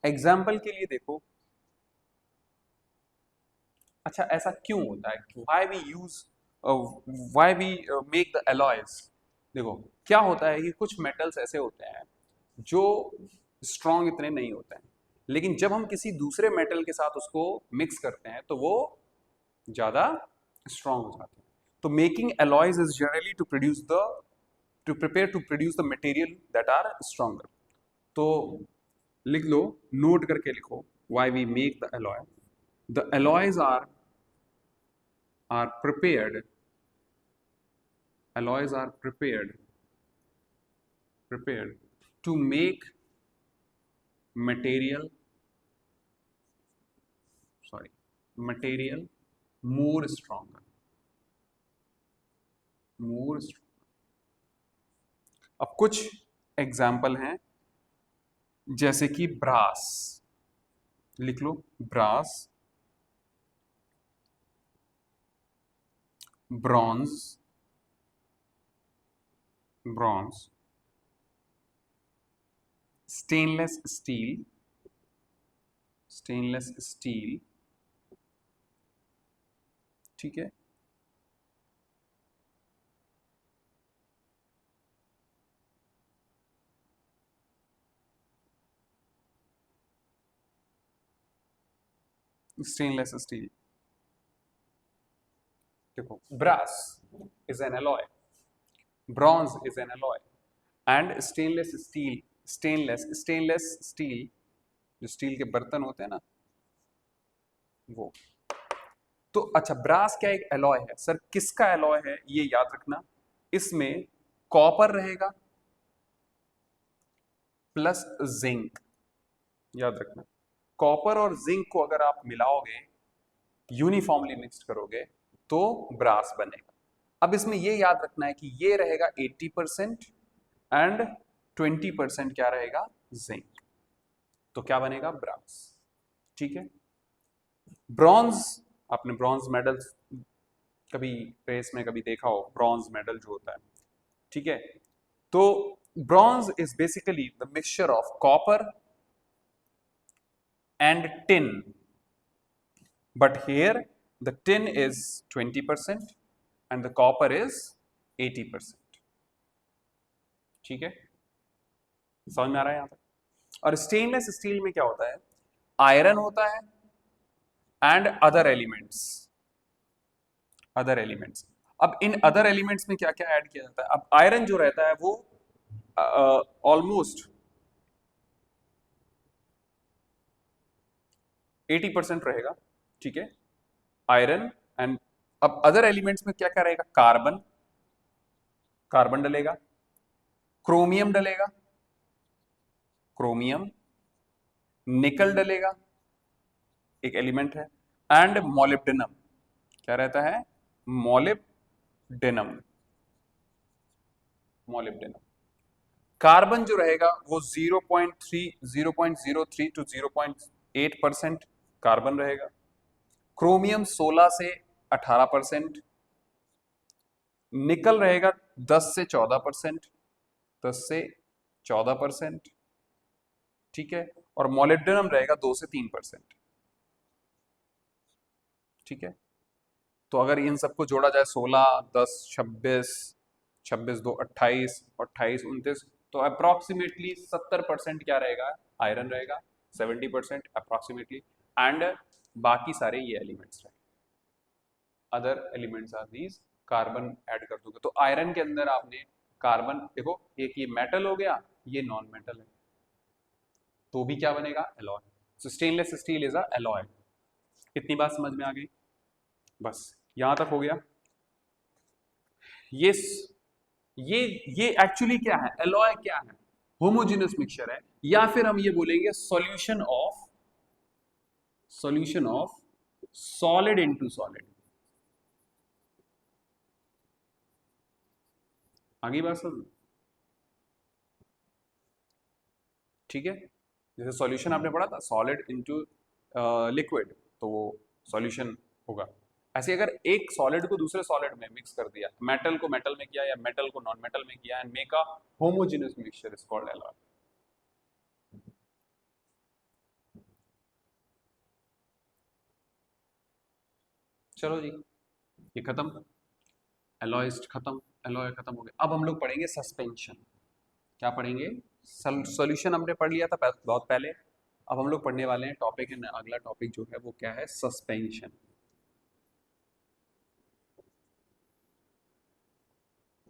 Example के लिए देखो, अच्छा ऐसा क्यों होता है? Why we make the alloys? देखो क्या होता है कि कुछ मेटल्स ऐसे होते हैं जो स्ट्रॉन्ग इतने नहीं होते हैं, लेकिन जब हम किसी दूसरे मेटल के साथ उसको मिक्स करते हैं तो वो ज्यादा स्ट्रॉन्ग हो जाते हैं। तो making alloys is generally to prepare to produce the material that are stronger. तो लिख लो, नोट करके लिखो, why we make the alloy. The alloys are prepared. Alloys are prepared to make material, sorry, material more stronger. More strong. अब कुछ example हैं, जैसे कि brass, लिख लो brass, bronze, bronze, stainless steel, stainless steel, ठीक है, स्टेनलेस स्टील। देखो, brass is an alloy, bronze is an alloy, and stainless steel, stainless steel, जो स्टील के बर्तन होते हैं ना वो। तो अच्छा, ब्रास क्या एक एलॉय है? सर किसका एलॉय है ये याद रखना, इसमें कॉपर रहेगा प्लस जिंक, याद रखना। कॉपर और जिंक को अगर आप मिलाओगे, यूनिफॉर्मली मिक्स करोगे तो ब्रास बनेगा। अब इसमें ये याद रखना है कि ये रहेगा 80% एंड 20% क्या रहेगा, जिंक। तो क्या बनेगा, ब्रास, ठीक है। ब्रॉन्ज, आपने ब्रॉन्ज मेडल कभी रेस में कभी देखा हो, ब्रॉन्ज मेडल जो होता है, ठीक है। तो bronze is basically the mixture of copper and tin, but here the tin is 20% and the copper is 80%, ठीक है, समझ में आ रहा है यहां तक। और स्टेनलेस स्टील में क्या होता है, आयरन होता है and other elements, other elements. अब इन अदर एलिमेंट्स में क्या क्या ऐड किया जाता है? अब आयरन जो रहता है वो ऑलमोस्ट 80% रहेगा, ठीक है, आयरन। एंड अब अदर एलिमेंट्स में क्या क्या रहेगा, कार्बन, कार्बन डलेगा, क्रोमियम डलेगा, क्रोमियम, निकल डलेगा, एक एलिमेंट है, एंड मोलिब्डेनम, क्या रहता है, मोलिब्डेनम, मोलिब्डेनम। कार्बन जो रहेगा वो 0.03 टू 0.8% कार्बन रहेगा। क्रोमियम 16 से 18%, निकल रहेगा 10 से 14%, 10 से 14%, ठीक है, और मोलिब्डेनम रहेगा 2 से 3%, ठीक है। तो अगर इन सबको जोड़ा जाए 16, 10, 26, 26 2 28, 28 29, तो अप्रोक्सीमेटली 70% क्या रहेगा, आयरन रहेगा, 70% अप्रोक्सीमेटली, एंड बाकी सारे ये एलिमेंट्स रहेंगे, other elements are these. Carbon add कर दोगे तो आयरन के अंदर आपने कार्बन, देखो एक ये मेटल हो गया, ये नॉन मेटल है, तो भी क्या बनेगा, alloy. So stainless steel is a alloy. इतनी बात समझ में आ गई, बस यहां तक हो गया। ये ये ये एक्चुअली क्या है, एलॉय क्या है, होमोजेनस मिक्सचर है, या फिर हम ये बोलेंगे solution of solid into solid. आगे बात समझ, ठीक है। जैसे सॉल्यूशन आपने पढ़ा था सॉलिड इनटू लिक्विड, तो वो सॉल्यूशन होगा। ऐसे अगर एक सॉलिड को दूसरे सॉलिड में मिक्स कर दिया, मेटल को मेटल में किया या मेटल को नॉन मेटल में किया, and make a homogeneous mixture is called alloy. चलो जी, ये खत्म, एलॉयस्ट खत्म, एलॉय खत्म हो गया। अब हम लोग पढ़ेंगे सस्पेंशन। क्या पढ़ेंगे, सॉल्यूशन हमने पढ़ लिया था बहुत पहले। अब हम लोग पढ़ने वाले हैं टॉपिक है, अगला टॉपिक जो है वो क्या है, सस्पेंशन।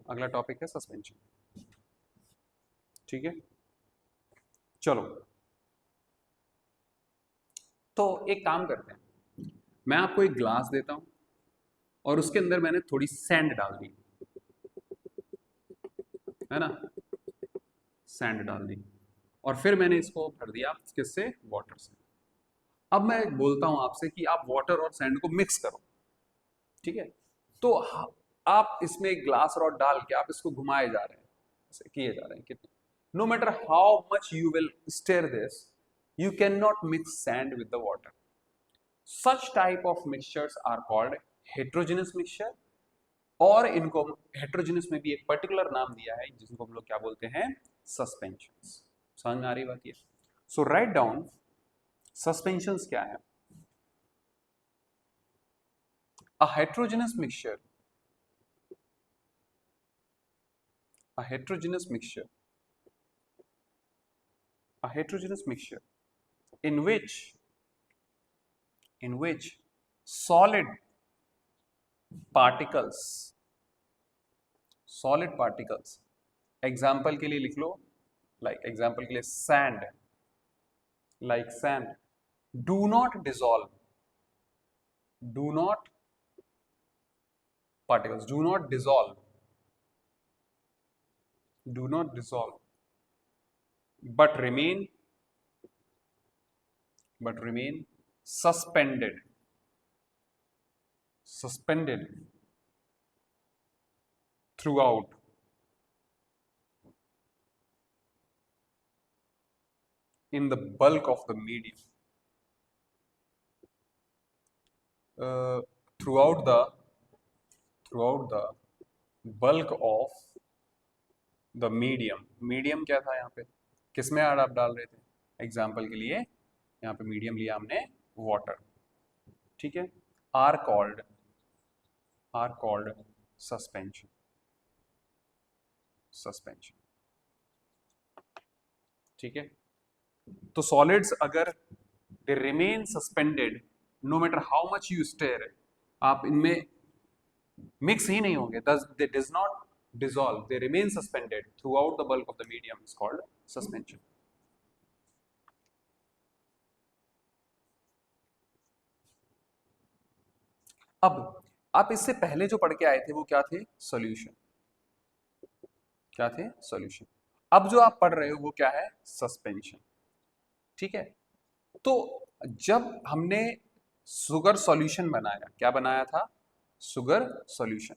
अगला टॉपिक है सस्पेंशन। ठीक है, चलो तो एक काम करते हैं, मैं आपको एक ग्लास देता हूं और उसके अंदर मैंने थोड़ी सैंड डाल दी, है ना, सैंड डाल दी, और फिर मैंने इसको भर दिया किससे, वाटर से। अब मैं बोलता हूं आपसे कि आप वाटर और सैंड को मिक्स करो, ठीक है। तो आप इसमें एक ग्लास रॉड डाल के आप इसको घुमाए जा रहे हैं, ऐसे किए जा रहे हैं, कितने, no matter how much you will stir this, you cannot mix sand with the water. Such type of mixtures are called heterogeneous mixture, और इनको हेट्रोजेनस में भी एक पर्टिकुलर नाम दिया है जिसको हम लोग क्या बोलते हैं, सस्पेंशंस। समझ में आ रही बात ये? सो राइट डाउन सस्पेंशंस क्या है। A heterogeneous mixture, a heterogeneous mixture, a heterogeneous mixture in which solid particles, solid particles, example के लिए लिख लो, लाइक एग्जाम्पल के लिए sand, like sand, do not dissolve, do not particles do not dissolve, do not dissolve, but remain suspended, suspended throughout in the bulk of the medium, uh, throughout the throughout the bulk of the medium. Medium क्या था यहाँ पे, किसमें आप डाल रहे थे, example के लिए यहाँ पे मीडियम लिया हमने वाटर, ठीक है, आर कॉल्ड सस्पेंशन, सस्पेंशन, ठीक है। तो सॉलिड्स अगर they remain suspended no matter how much you stir, आप इनमें मिक्स ही नहीं होंगे, they does not dissolve, they remain suspended throughout the bulk of the medium is called suspension. अब आप इससे पहले जो पढ़ के आए थे वो क्या थे, सॉल्यूशन, क्या थे, सॉल्यूशन। अब जो आप पढ़ रहे हो वो क्या है, सस्पेंशन, ठीक है। तो जब हमने शुगर सॉल्यूशन बनाया, क्या बनाया था, शुगर सॉल्यूशन,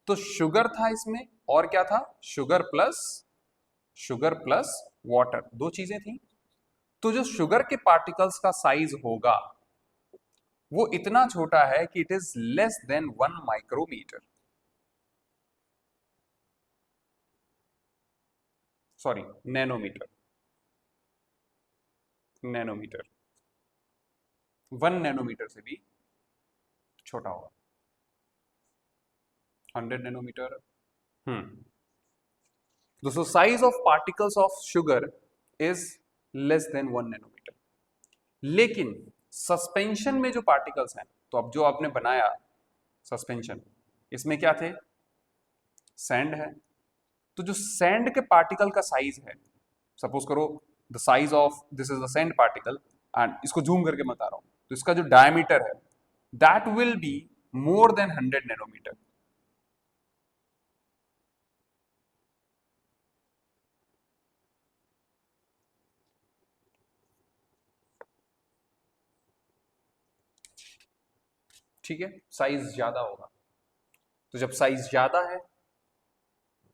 तो शुगर था इसमें और क्या था, शुगर प्लस वाटर, दो चीजें थी। तो जो शुगर के पार्टिकल्स का साइज होगा वो इतना छोटा है कि it is less than 1 micrometre, sorry nanometre, nanometre, 1 nanometre से भी छोटा होगा, 100 नैनोमीटर। दोस्तों size of particles of sugar is less than 1 nanometre, लेकिन सस्पेंशन में जो पार्टिकल्स हैं, तो अब जो आपने बनाया सस्पेंशन, इसमें क्या थे, सैंड है, तो जो सैंड के पार्टिकल का साइज है, सपोज करो the size of this is the sand particle, and इसको जूम करके बता रहा हूं, तो इसका जो डायमीटर है that will be more than 100 nanometre. ठीक है, साइज ज्यादा होगा, तो जब साइज ज्यादा है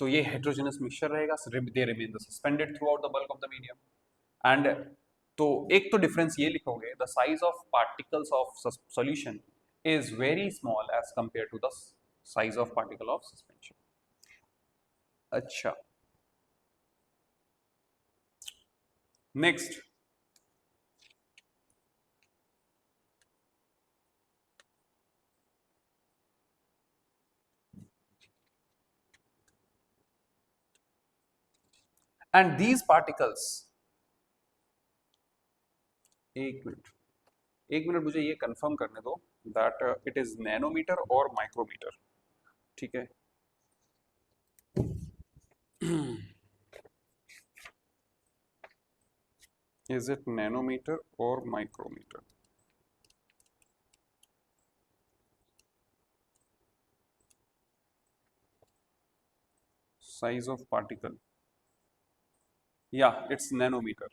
तो ये हेट्रोजेनस मिक्सचर रहेगा, they remain the suspended throughout the bulk of the medium. And तो एक तो डिफरेंस ये लिखोगे, the size of particles of solution is very small as compare to the size of particle of suspension. अच्छा, next, and these particles, एक minute, एक minute, मुझे ये कंफर्म करने दो दैट इट इज नैनोमीटर और माइक्रोमीटर, ठीक है। इज इट नैनोमीटर और माइक्रोमीटर? साइज ऑफ पार्टिकल, या इट्स नैनोमीटर,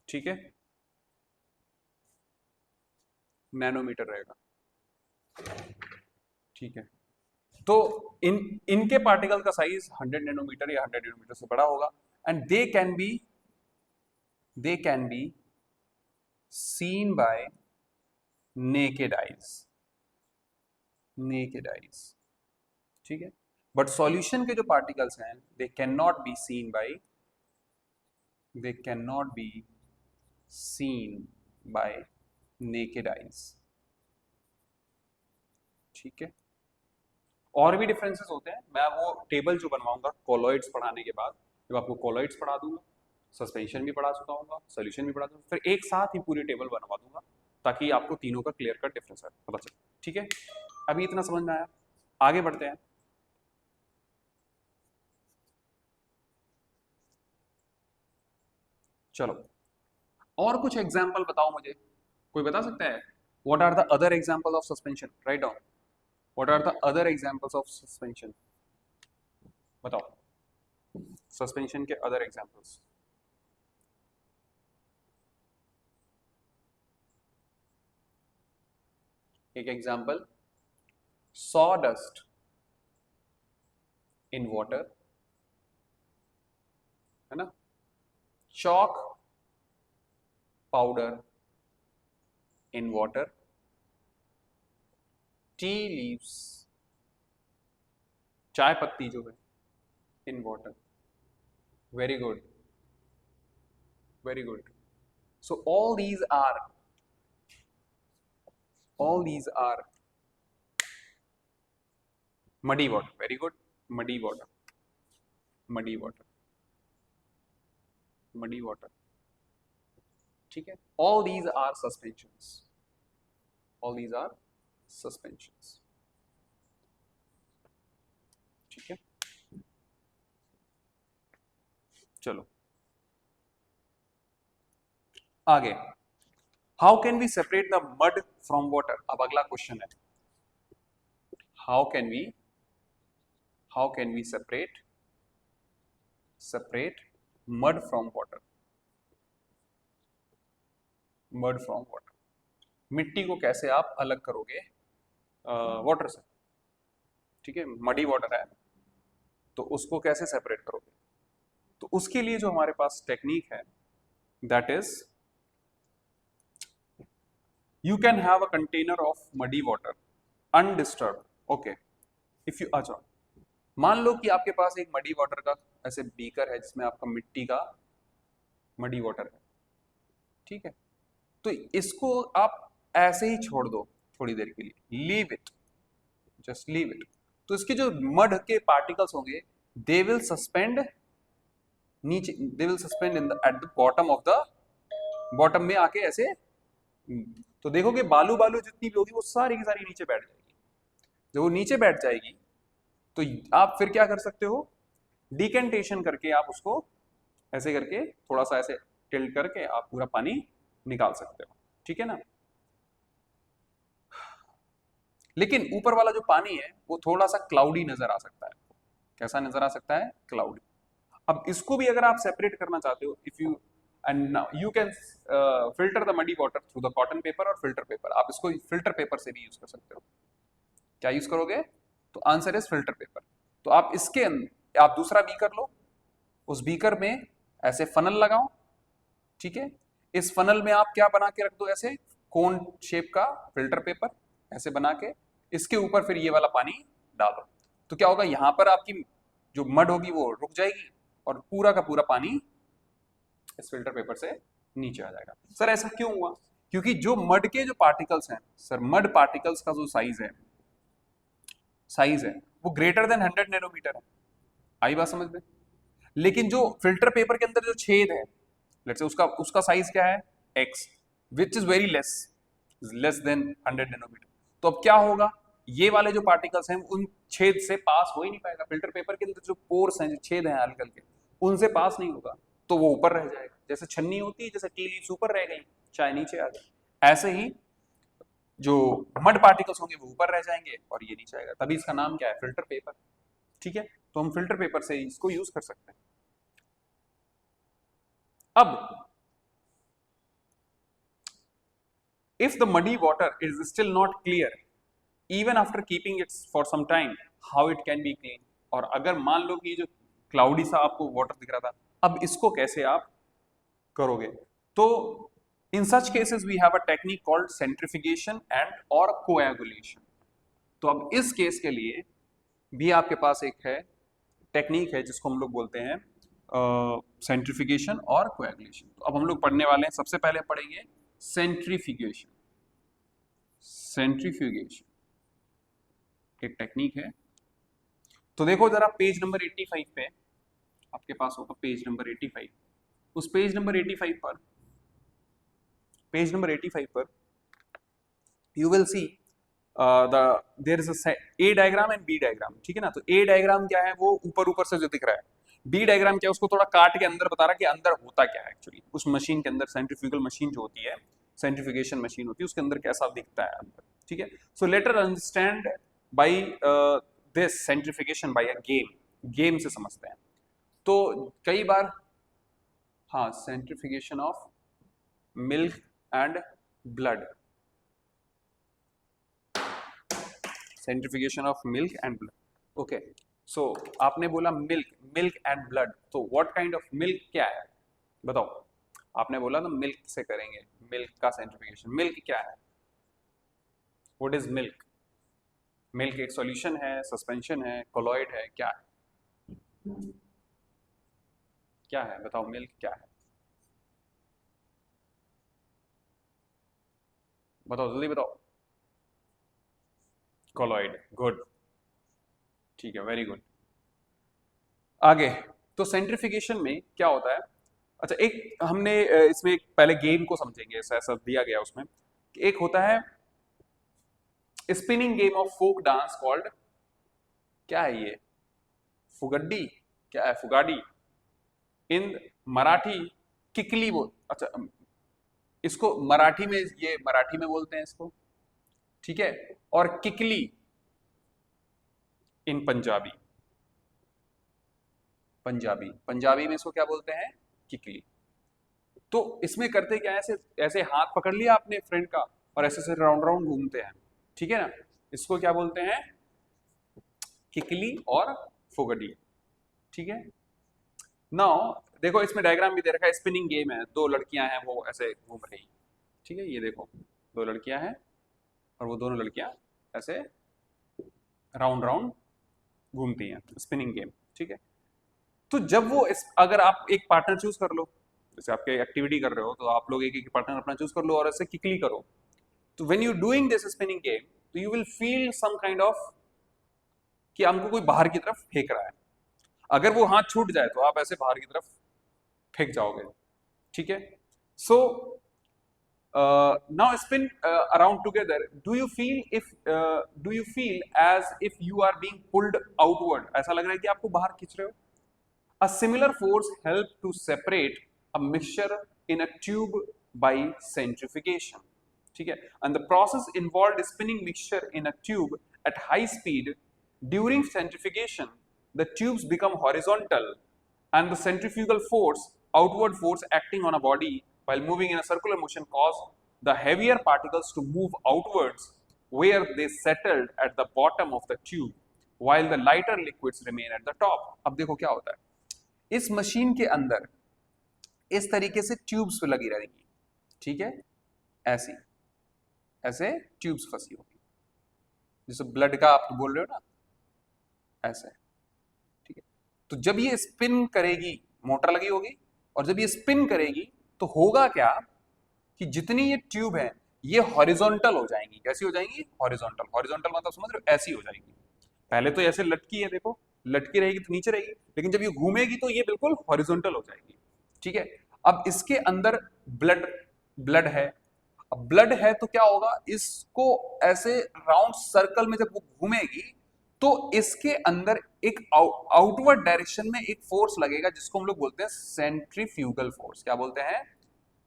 ठीक है, नैनोमीटर रहेगा, ठीक है। तो इनके पार्टिकल का साइज 100 नैनोमीटर या 100 नैनोमीटर से बड़ा होगा, and they can be seen by naked eyes, naked eyes, ठीक है। बट सॉल्यूशन के जो पार्टिकल्स हैं they can not be seen by, they can not be seen by naked eyes, ठीक है। और भी डिफरेंसेस होते हैं, मैं वो टेबल जो बनवाऊंगा कोलॉइड्स पढ़ाने के बाद, जब आपको कोलॉइड्स पढ़ा दूंगा, सस्पेंशन भी पढ़ा चुका हूँ, सोल्यूशन भी पढ़ा दूंगा, फिर एक साथ ही पूरी टेबल बनवा दूंगा ताकि आपको तीनों का क्लियर कट डिफरेंस पता चले, ठीक है। अभी इतना समझ में आया, आगे बढ़ते हैं। चलो, और कुछ एग्जाम्पल बताओ मुझे, कोई बता सकता है? What are the other example of suspension? Write down, what are the other examples of suspension, बताओ सस्पेंशन के अदर एग्जाम्पल्स। एक एग्जाम्पल, sawdust in water, है ना, chalk powder in water, tea leaves, चाय पत्ती जो है, in water, very good, very good. So all these are muddy water, very good, muddy water, muddy water, muddy water, ठीक है। all these are suspensions, all these are suspensions, ठीक है। चलो आगे, how can we separate the mud from water? अब अगला question है, how can we separate mud from water, mud from water, मिट्टी को कैसे आप अलग करोगे वाटर से, ठीक है। मडी वाटर है तो उसको कैसे सेपरेट करोगे? तो उसके लिए जो हमारे पास टेक्निक है that is, you can have a container of muddy water undisturbed, okay, if you, अच्छा मान लो कि आपके पास एक मडी वाटर का ऐसे बीकर है जिसमें आपका मिट्टी का मडी वाटर है, ठीक है। तो इसको आप ऐसे ही छोड़ दो थोड़ी देर के लिए, leave it, just leave it, तो इसके जो मड के पार्टिकल्स होंगे दे विल सस्पेंड नीचे, they will suspend in the at the bottom of the, bottom में आके ऐसे, तो देखोगे बालू बालू जितनी भी होगी वो सारी की सारी नीचे बैठ जाएगी। जब वो नीचे बैठ जाएगी तो आप फिर क्या कर सकते हो, डिकेंटेशन करके आप उसको ऐसे करके थोड़ा सा ऐसे टिल्ट करके आप पूरा पानी निकाल सकते हो, ठीक है ना। लेकिन ऊपर वाला जो पानी है वो थोड़ा सा क्लाउडी नजर आ सकता है, कैसा नजर आ सकता है? क्लाउडी। अब इसको भी अगर आप सेपरेट करना चाहते हो, if you and you can filter the muddy water through the cotton paper और फिल्टर पेपर, आप इसको फिल्टर पेपर से भी यूज कर सकते हो। क्या यूज करोगे? तो आंसर इज फिल्टर पेपर। तो आप इसके आप दूसरा बीकर लो, उस बीकर में ऐसे फनल लगाओ, ठीक है। इस फनल में आप क्या बना के रख दो, ऐसे कोन शेप का फिल्टर पेपर ऐसे बना के, इसके ऊपर फिर ये वाला पानी डालो, तो क्या होगा, यहां पर आपकी जो मड होगी वो रुक जाएगी और पूरा का पूरा पानी इस फिल्टर पेपर से नीचे आ जाएगा। सर ऐसा क्यों हुआ? क्योंकि जो मड के जो पार्टिकल्स हैं, सर मड पार्टिकल्स का जो साइज है वो ग्रेटर देन 100 नैनोमीटर है। आई बात समझ में? लेकिन जो फिल्टर पेपर के अंदर जो छेद है, लेट्स से उसका साइज क्या है, x, which is very less than 100 nanometre. तो अब क्या होगा, ये वाले जो पार्टिकल्स हैं उन छेद से पास हो ही नहीं पाएगा। फिल्टर पेपर के अंदर जो पोर्स हैं, जो छेद हैं हल्के हल्के, उनसे पास नहीं होगा, तो वो ऊपर रह जाएगा। जैसे छन्नी होती है, जैसे टी लीव्स ऊपर रह गई, चाहे नीचे आ गई, ऐसे ही जो मड पार्टिकल्स होंगे वो ऊपर रह जाएंगे और ये नीचे आएगा। तभी इसका नाम क्या है, फिल्टर पेपर। ठीक है, तो हम फिल्टर पेपर से इसको यूज कर सकते हैं। अब if the muddy water is still not clear even after keeping it for some time, how it can be clean? और अगर मान लो कि जो क्लाउडी सा आपको वाटर दिख रहा था, अब इसको कैसे आप करोगे? तो in such cases we have a technique called centrifugation and or coagulation। तो अब इस केस के लिए भी आपके पास एक है टेक्निक है जिसको हम लोग बोलते हैं सेंट्रिफिकेशन और कोएगुलेशन। तो अब हम लोग पढ़ने वाले हैं, सबसे पहले पढ़ेंगे सेंट्रीफ्यूगेशन। सेंट्रीफ्यूगेशन एक टेक्निक है। तो देखो जरा पेज नंबर 85 पे आपके पास होगा, पेज नंबर 85। उस पेज नंबर 85 पर you will see there is a A diagram and B diagram. ठीक है ना, तो ए डायग्राम क्या है, वो ऊपर ऊपर से जो दिख रहा है। बी डायग्राम क्या है, उसको थोड़ा काट के अंदर बता रहा है कि अंदर होता क्या है एक्चुअली उस मशीन के अंदर। सेंट्रीफ्यूगल मशीन जो होती है, सेंट्रीफ्यूगेशन मशीन होती है, उसके अंदर कैसा दिखता है अंदर। ठीक है, so later understand by this centrifugation by a game से समझते हैं। तो कई बार, हाँ, centrifugation of milk and blood, centrifugation of milk and blood. Okay, so आपने बोला मिल्क एंड ब्लड, तो व्हाट काइंड ऑफ मिल्क क्या है बताओ? आपने बोला ना मिल्क से करेंगे, मिल्क का सेंट्रीफ्यूगेशन। मिल्क क्या है, व्हाट इज मिल्क? मिल्क एक सॉल्यूशन है, सस्पेंशन है, कोलॉइड है, क्या है? क्या है बताओ, मिल्क क्या है? बताओ जल्दी बताओ। कोलॉइड, गुड, ठीक है, वेरी गुड। आगे, तो सेंट्रीफिकेशन में क्या होता है? अच्छा, एक हमने इसमें एक पहले गेम को समझेंगे, ऐसा ऐसा दिया गया उसमें। एक होता है spinning game of folk dance called, क्या है ये, फुगड्डी, क्या है, फुगाडी। इन मराठी किकली बोल, अच्छा इसको मराठी में, ये मराठी में बोलते हैं इसको, ठीक है। और किकली इन पंजाबी, पंजाबी में इसको क्या बोलते हैं, किकली। तो इसमें करते क्या है, ऐसे ऐसे हाथ पकड़ लिया आपने फ्रेंड का और ऐसे ऐसे राउंड राउंड घूमते हैं, ठीक है ना। इसको क्या बोलते हैं, किकली और फुगडी, ठीक है। नाउ देखो इसमें डायग्राम भी दे रखा है, स्पिनिंग गेम है, दो लड़कियां हैं वो ऐसे घूम रही, ठीक है। ये देखो दो लड़कियां हैं और वो दोनों लड़कियां ऐसे राउंड राउंड घूमती हैं, स्पिनिंग गेम, ठीक है। तो जब वो अगर आप एक पार्टनर चूज कर लो, जैसे आपके एक्टिविटी कर रहे हो तो आप लोग एक एक पार्टनर अपना चूज कर लो और ऐसे किकली करो, तो when you doing this spinning game, तो you will feel some kind of कि हमको कोई बाहर की तरफ फेंक रहा है। अगर वो हाथ छूट जाए तो आप ऐसे बाहर की तरफ फेंक जाओगे, ठीक है। So now spin around together, do you feel as if you are being pulled outward, ऐसा लग रहा है कि आपको बाहर खींच रहे हो। A similar force helps to separate a mixture in a tube by centrifugation, ठीक है। And the process involved spinning mixture in a tube at high speed. During centrifugation, the tubes become horizontal, and the centrifugal force, outward force acting on a body while moving in a circular motion, cause the heavier particles to move outwards, where they settled at the bottom of the tube, while the lighter liquids remain at the top। अब देखो क्या होता है, इस machine के अंदर इस तरीके से ट्यूब्स लगी रहेंगी, ठीक है, ऐसी ऐसे ट्यूब्स फंसी होगी, जैसे ब्लड का आप बोल रहे हो ना, ऐसे, ठीक है। तो जब ये स्पिन करेगी, मोटर लगी होगी, और जब ये स्पिन करेगी तो होगा क्या कि जितनी ये ट्यूब है ये हॉरिजॉन्टल हो जाएंगी। कैसी हो जाएंगी, हॉरिजॉन्टल। हॉरिजॉन्टल मतलब समझ रहे हो, ऐसी हो जाएगी। पहले तो ऐसे लटकी है देखो, लटकी रहेगी तो नीचे रहेगी, लेकिन जब ये घूमेगी तो ये बिल्कुल हॉरिजॉन्टल हो जाएगी। ठीक है, अब इसके अंदर ब्लड ब्लड है। अब ब्लड है तो क्या होगा, इसको ऐसे राउंड सर्कल में जब वो घूमेगी तो इसके अंदर एक आउटवर्ड डायरेक्शन में एक फोर्स लगेगा जिसको हम लोग बोलते हैं सेंट्रीफ्यूगल फोर्स। क्या बोलते हैं?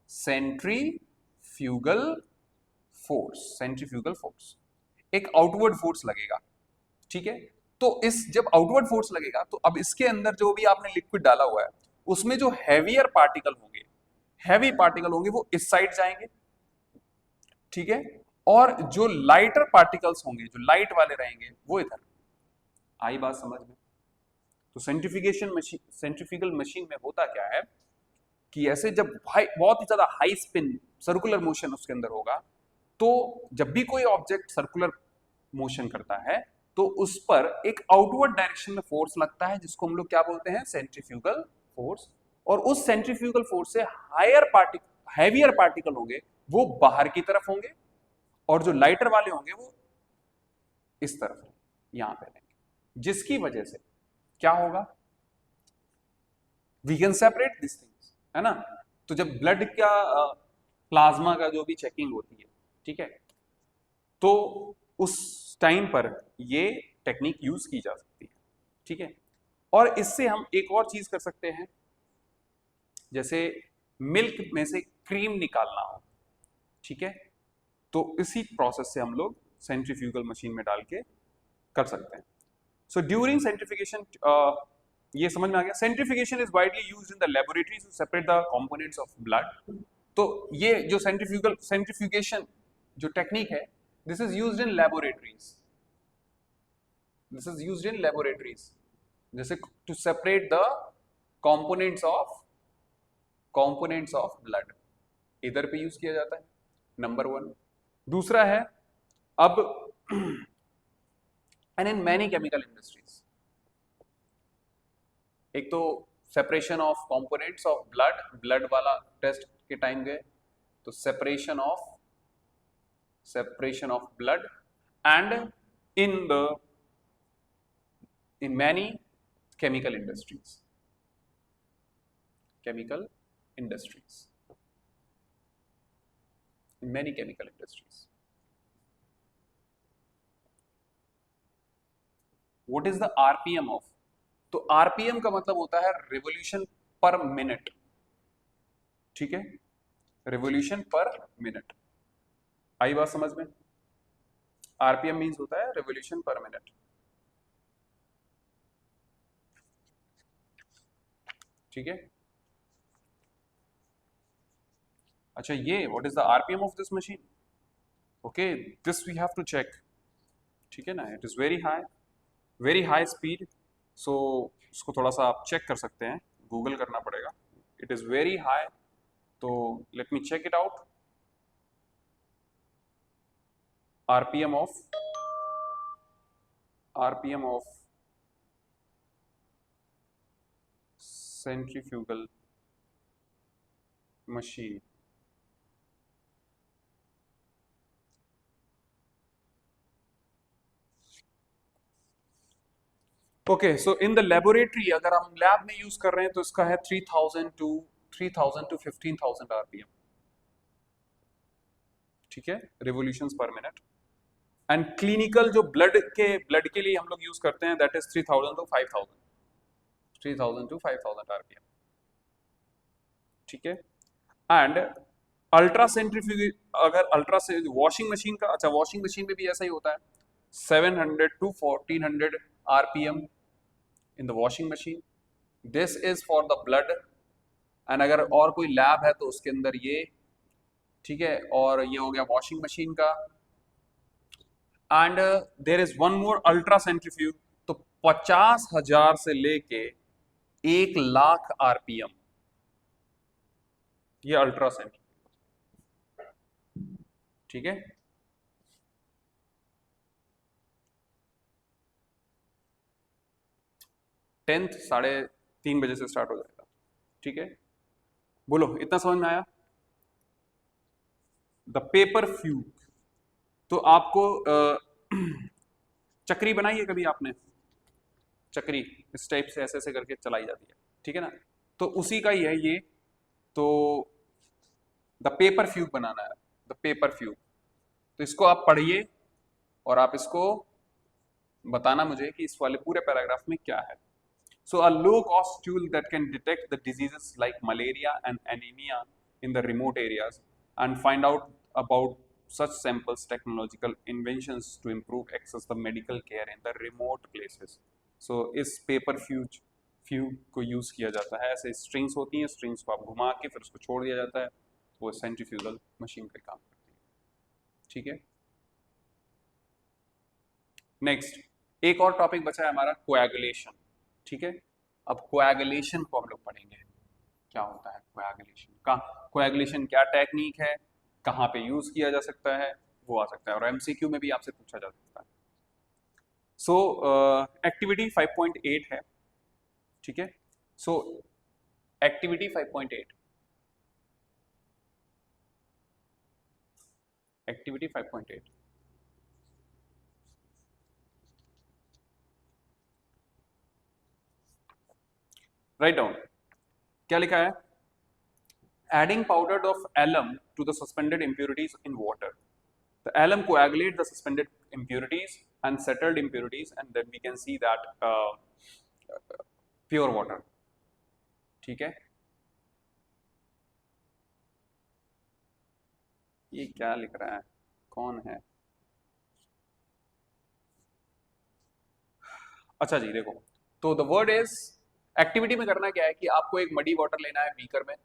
Centrifugal force. सेंट्रीफ्यूगल फोर्स एक आउटवर्ड फोर्स लगेगा। ठीक है, तो इस जब आउटवर्ड फोर्स लगेगा तो अब इसके अंदर जो भी आपने लिक्विड डाला हुआ है उसमें जो हैवियर पार्टिकल होंगे, हैवी पार्टिकल होंगे वो इस साइड जाएंगे। ठीक है, और जो लाइटर पार्टिकल्स होंगे, जो लाइट वाले रहेंगे, वो इधर। आई बात समझ में? तो सेंट्रीफ्यूगेशन मशीन, सेंट्रीफ्यूगल मशीन में होता क्या है कि ऐसे जब बहुत ही ज्यादा हाई स्पिन सर्कुलर मोशन उसके अंदर होगा, तो जब भी कोई ऑब्जेक्ट सर्कुलर मोशन करता है तो उस पर एक आउटवर्ड डायरेक्शन में फोर्स लगता है जिसको हम लोग क्या बोलते हैं? Centrifugal force. और उस सेंट्रीफ्यूगल फोर्स से हायर पार्टिकल, हैवियर पार्टिकल होंगे वो बाहर की तरफ होंगे, और जो लाइटर वाले होंगे वो इस तरफ यहां पे रहेंगे, जिसकी वजह से क्या होगा? We can separate this things, है ना? तो जब ब्लड का प्लाज्मा का जो भी चेकिंग होती है, ठीक है, तो उस टाइम पर ये टेक्निक यूज की जा सकती है। ठीक है, और इससे हम एक और चीज कर सकते हैं, जैसे मिल्क में से क्रीम निकालना हो। ठीक है, तो इसी प्रोसेस से हम लोग सेंट्रीफ्यूगल मशीन में डाल के कर सकते हैं। सो ड्यूरिंग सेंट्रीफिकेशन, ये समझ में आ गया? Centrifugation is widely used in the laboratories to separate the components of blood. तो ये जो सेंट्रीफ्यूगेशन जो टेक्निक है, this is used in laboratories. This is used in laboratories, जैसे to separate the components of blood, इधर पे use किया जाता है, नंबर 1। दूसरा है, अब and in many chemical industries, एक तो separation of components of blood, blood वाला टेस्ट के टाइम गए तो separation of blood, and in many chemical industries, in many chemical industries. What is the RPM of? तो RPM का मतलब होता है रिवोल्यूशन पर मिनट। ठीक है, रिवोल्यूशन पर मिनट। आई बात समझ में? RPM मीन्स होता है रिवोल्यूशन पर मिनट। ठीक है, अच्छा, ये what is the RPM of this machine? Okay, this we have to check. ठीक है ना, it is very high speed. सो उसको थोड़ा सा आप चेक कर सकते हैं, गूगल करना पड़ेगा। इट इज वेरी हाई, तो let me check it out. RPM of centrifugal machine. Okay, so in the laboratory अगर हम लैब में यूज कर रहे हैं तो इसका है 3000 टू 15,000 RPM। ठीक है, रिवोल्यूशंस पर मिनट। एंड क्लिनिकल जो ब्लड के लिए हम लोग यूज करते हैं, दैट इज 3000 टू 5000 RPM। ठीक है, एंड अल्ट्रा सेंट्रीफ्यूज, अगर अल्ट्रा से वॉशिंग मशीन का, अच्छा वॉशिंग मशीन में भी ऐसा ही होता है, 700 to 1400 RPM in the washing machine. This is for the blood. And अगर और कोई लैब है तो उसके अंदर ये, ठीक है, और ये हो गया वॉशिंग मशीन का। And there is one more ultra centrifuge, तो 50,000 से लेके 1,00,000 RPM, ये अल्ट्रा सेंट्रीफ्यूज। ठीक है, टेंथ 3:30 बजे से स्टार्ट हो जाएगा। ठीक है, बोलो इतना समझ में आया? द पेपर फ्यूग, तो आपको चक्री बनाई है कभी आपने? चक्री इस टाइप से ऐसे ऐसे करके चलाई जाती है, ठीक है ना। तो उसी का ही है ये। तो द पेपर फ्यूब बनाना है, द पेपर फ्यूब। तो इसको आप पढ़िए और आप इसको बताना मुझे कि इस वाले पूरे पैराग्राफ में क्या है। So a low-cost tool that can detect the diseases like malaria and anemia in the remote areas and find out about such samples technological inventions to improve access the medical care in the remote places. So इस paper fuse को use किया जाता है। ऐसे strings होती हैं, strings को आप घुमा के फिर उसको छोड़ दिया जाता है, वो सेंट्रीफ्यूगल मशीन का काम करती है, ठीक है। नेक्स्ट एक और टॉपिक बचा है हमारा, कोएगुलेशन, ठीक है। अब कोएगुलेशन को हम लोग पढ़ेंगे, क्या होता है कोएगुलेशन का, कोएगुलेशन क्या टेक्निक है, कहाँ पे यूज किया जा सकता है, वो आ सकता है और एमसीक्यू में भी आपसे पूछा जा सकता है। सो एक्टिविटी 5.8 है, ठीक है। सो एक्टिविटी 5.8, एक्टिविटी 5.8 राइट डाउन, क्या लिखा है, adding powder of alum to the suspended impurities in water. The alum coagulates the suspended impurities and settled impurities, and then we can see that pure water. ठीक है, ये क्या लिख रहा है, कौन है? अच्छा जी देखो, तो द वर्ड इज, एक्टिविटी में करना क्या है कि आपको एक मडी वाटर लेना है बीकर में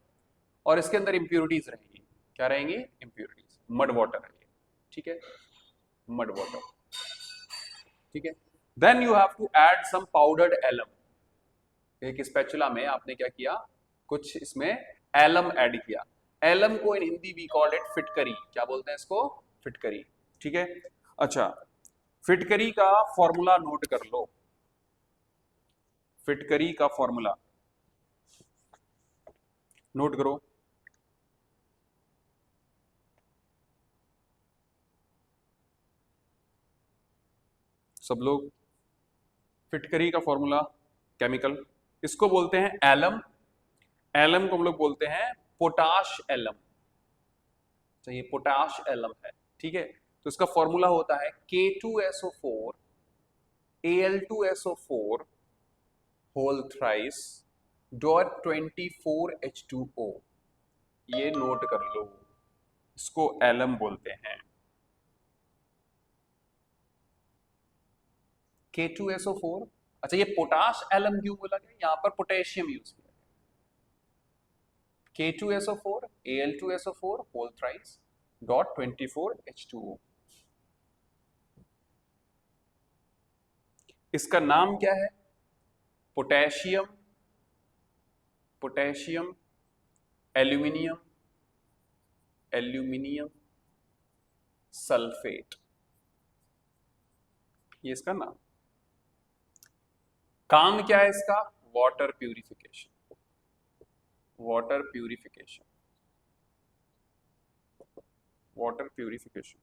और इसके अंदर इंप्योरिटीज रहेंगी, क्या रहेंगी, इंप्योरिटीज, मड वाटर है ये, ठीक है, मड वाटर, ठीक है। Then you have to add some powdered alum, एक स्पैचुला में आपने क्या किया, कुछ इसमें एलम ऐड किया। एलम को इन हिंदी वी कॉल्ड इट फिटकरी, क्या बोलते हैं इसको, फिटकरी, ठीक है। अच्छा, फिटकरी का फॉर्मूला नोट कर लो, फिटकरी का फॉर्मूला नोट करो, सब लोग। फिटकरी का फॉर्मूला केमिकल, इसको बोलते हैं एलम, एलम को हम लोग बोलते हैं पोटाश एलम, तो ये पोटाश एलम है, ठीक है। तो इसका फॉर्मूला होता है K2SO4 Al2SO4 whole thrice dot 24H2O, ये नोट कर लो, इसको एलम बोलते हैं। K2SO4, अच्छा ये पोटाश एलम क्यों बोला गया, यहां पर पोटेशियम यूज किया, K2SO4 Al2SO4 whole thrice dot 24H2O। इसका नाम क्या है, potassium, potassium aluminium, aluminium sulphate, ये इसका नाम। काम क्या है इसका, water purification, water purification, water purification.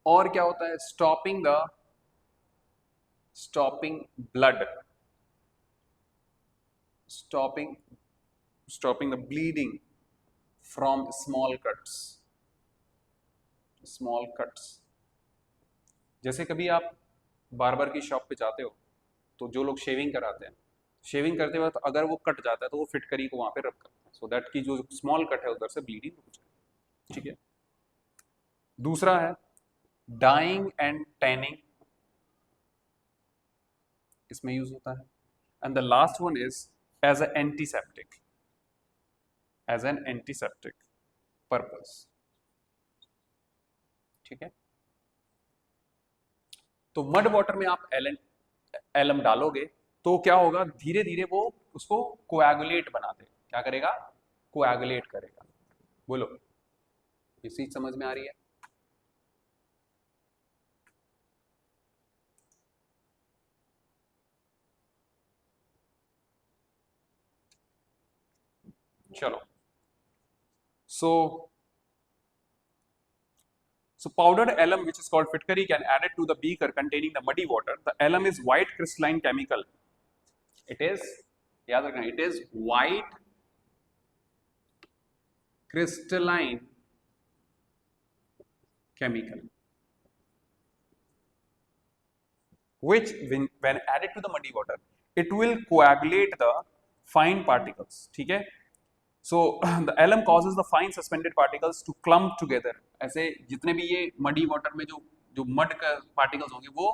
और क्या होता है, stopping blood, stopping the bleeding from small cuts, small cuts. जैसे कभी आप बार्बर की शॉप पे जाते हो तो जो लोग शेविंग कराते हैं, शेविंग करते वक्त अगर वो कट जाता है तो वो फिटकरी को वहां पे रब करते हैं, सो दैट की जो स्मॉल कट है उधर से ब्लीडिंग रुक जाए, ठीक है। दूसरा है डाइंग एंड टैनिंग, इसमें यूज होता है। And the last one is as a antiseptic, as an antiseptic purpose, ठीक है। तो मड वाटर में आप एलम डालोगे तो क्या होगा, धीरे धीरे वो उसको कोएगुलेट बना दे, क्या करेगा, कोएगुलेट करेगा। बोलो, ये चीज समझ में आ रही है? चलो, सो So powdered alum, which is called Fitkari, can added to the beaker containing the muddy water. The alum is white crystalline chemical. It is, याद रखना, it is white crystalline chemical, which when added to the muddy water, it will coagulate the fine particles. ठीक है? So the alum causes the fine suspended particles to clump together. ऐसे जितने भी ये muddy water में जो जो mud का particles होंगे वो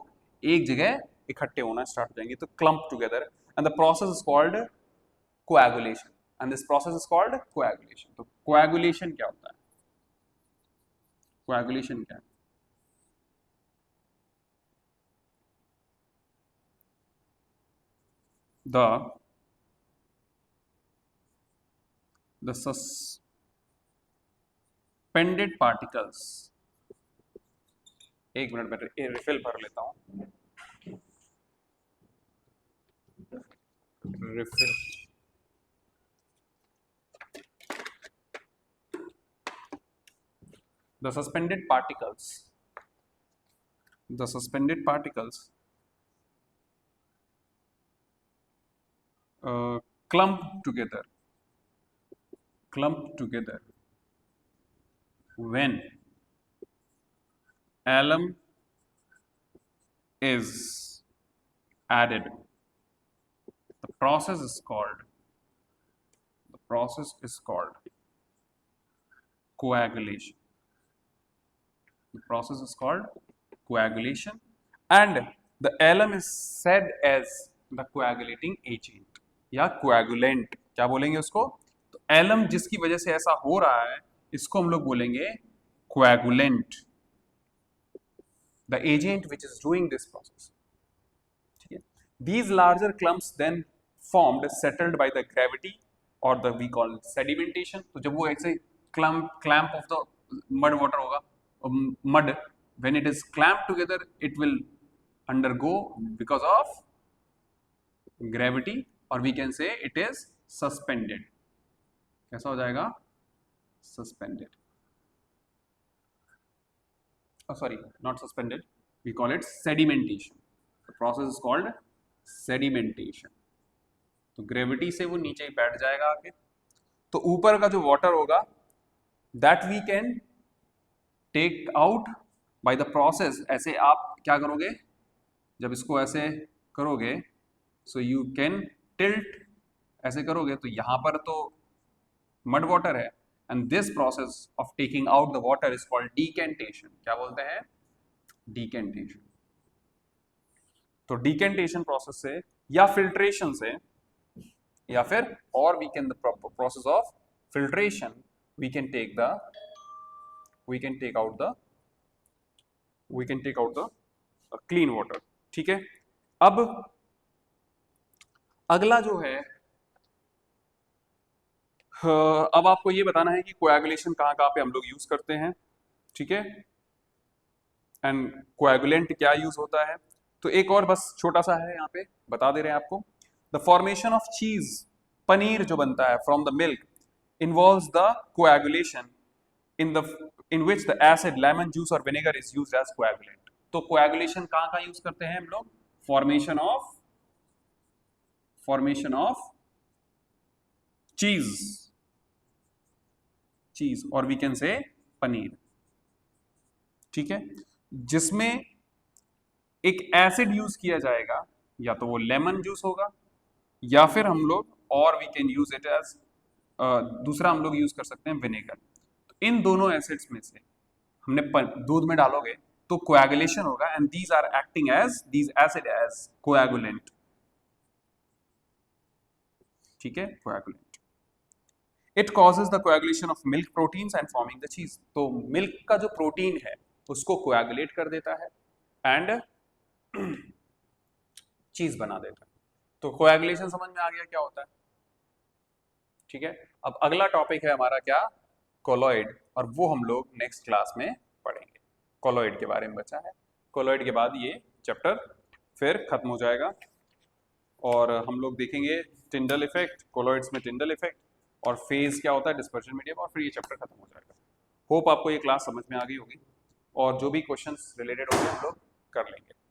एक जगह इकट्ठे होना स्टार्ट हो जाएंगे, तो clump together, and the process is called coagulation. And this process is called coagulation. तो coagulation क्या होता है? Coagulation क्या है? The suspended particles, एक मिनट में रिफिल भर लेता हूं, refill. The suspended particles clump together when alum is added. The process is called coagulation. The process is called coagulation, and the alum is said as the coagulating agent या coagulant. क्या बोलेंगे उसको? तो alum जिसकी वजह से ऐसा हो रहा है, इसको हम लोग बोलेंगे coagulant, the agent which is doing this process. ठीक है? These larger clumps then formed settled by the gravity or the we call sedimentation. तो जब वो ऐसे clamp of the mud water होगा, mud, when it is clamped together, it will undergo because of gravity, or we can say it is suspended. कैसा हो जाएगा? Suspended. Oh, sorry, not suspended. We call it sedimentation. The process is called sedimentation. तो gravity से वो नीचे ही बैठ जाएगा आके, तो ऊपर का जो वाटर होगा that we can take out by the process. ऐसे आप क्या करोगे जब इसको ऐसे करोगे, so you can tilt, ऐसे करोगे तो यहाँ पर तो mud water है, and this process of taking out the water is called decantation. क्या बोलते हैं? Decantation. तो decantation process से या filtration से या फिर और we can the process of filtration we can take out the clean water. ठीक है? अब अगला जो है, अब आपको ये बताना है कि कोएगुलेशन कहाँ कहाँ पे हम लोग यूज करते हैं. ठीक है? एंड कोएगुलेंट क्या यूज होता है, तो एक और बस छोटा सा है यहाँ पे बता दे रहे हैं आपको. द फॉर्मेशन ऑफ चीज, पनीर जो बनता है from the milk, involves the coagulation in which the acid, lemon juice or vinegar is used as coagulant. तो कोएगुलेशन कहाँ कहाँ यूज करते हैं हम लोग? फॉर्मेशन ऑफ चीज और वी कैन से पनीर. ठीक है? जिसमें एक एसिड यूज किया जाएगा, या तो वो लेमन जूस होगा या फिर हम लोग, और we can use it as, दूसरा हम लोग यूज कर सकते हैं विनेगर. तो इन दोनों एसिड्स में से हमने दूध में डालोगे तो कोएगुलेशन होगा, and these are acting as these acid as coagulant. ठीक है? Coagulant. It causes the coagulation of milk proteins and forming the cheese. तो मिल्क का जो प्रोटीन है उसको कोएगुलेट कर देता है एंड चीज बना देता है. तो कोएगुलेशन समझ में आ गया क्या होता है? ठीक है? अब अगला टॉपिक है हमारा क्या? कोलॉइड, और वो हम लोग नेक्स्ट क्लास में पढ़ेंगे. कोलॉइड के बारे में बचा है. कोलॉइड के बाद ये चैप्टर फिर खत्म हो जाएगा और हम लोग देखेंगे टिंडल इफेक्ट, कोलॉइड्स में टिंडल इफेक्ट, और फेज क्या होता है, डिस्पर्शन मीडियम, और फिर ये चैप्टर खत्म हो जाएगा. होप आपको ये क्लास समझ में आ गई होगी. और जो भी क्वेश्चंस रिलेटेड होंगे हम लोग कर लेंगे।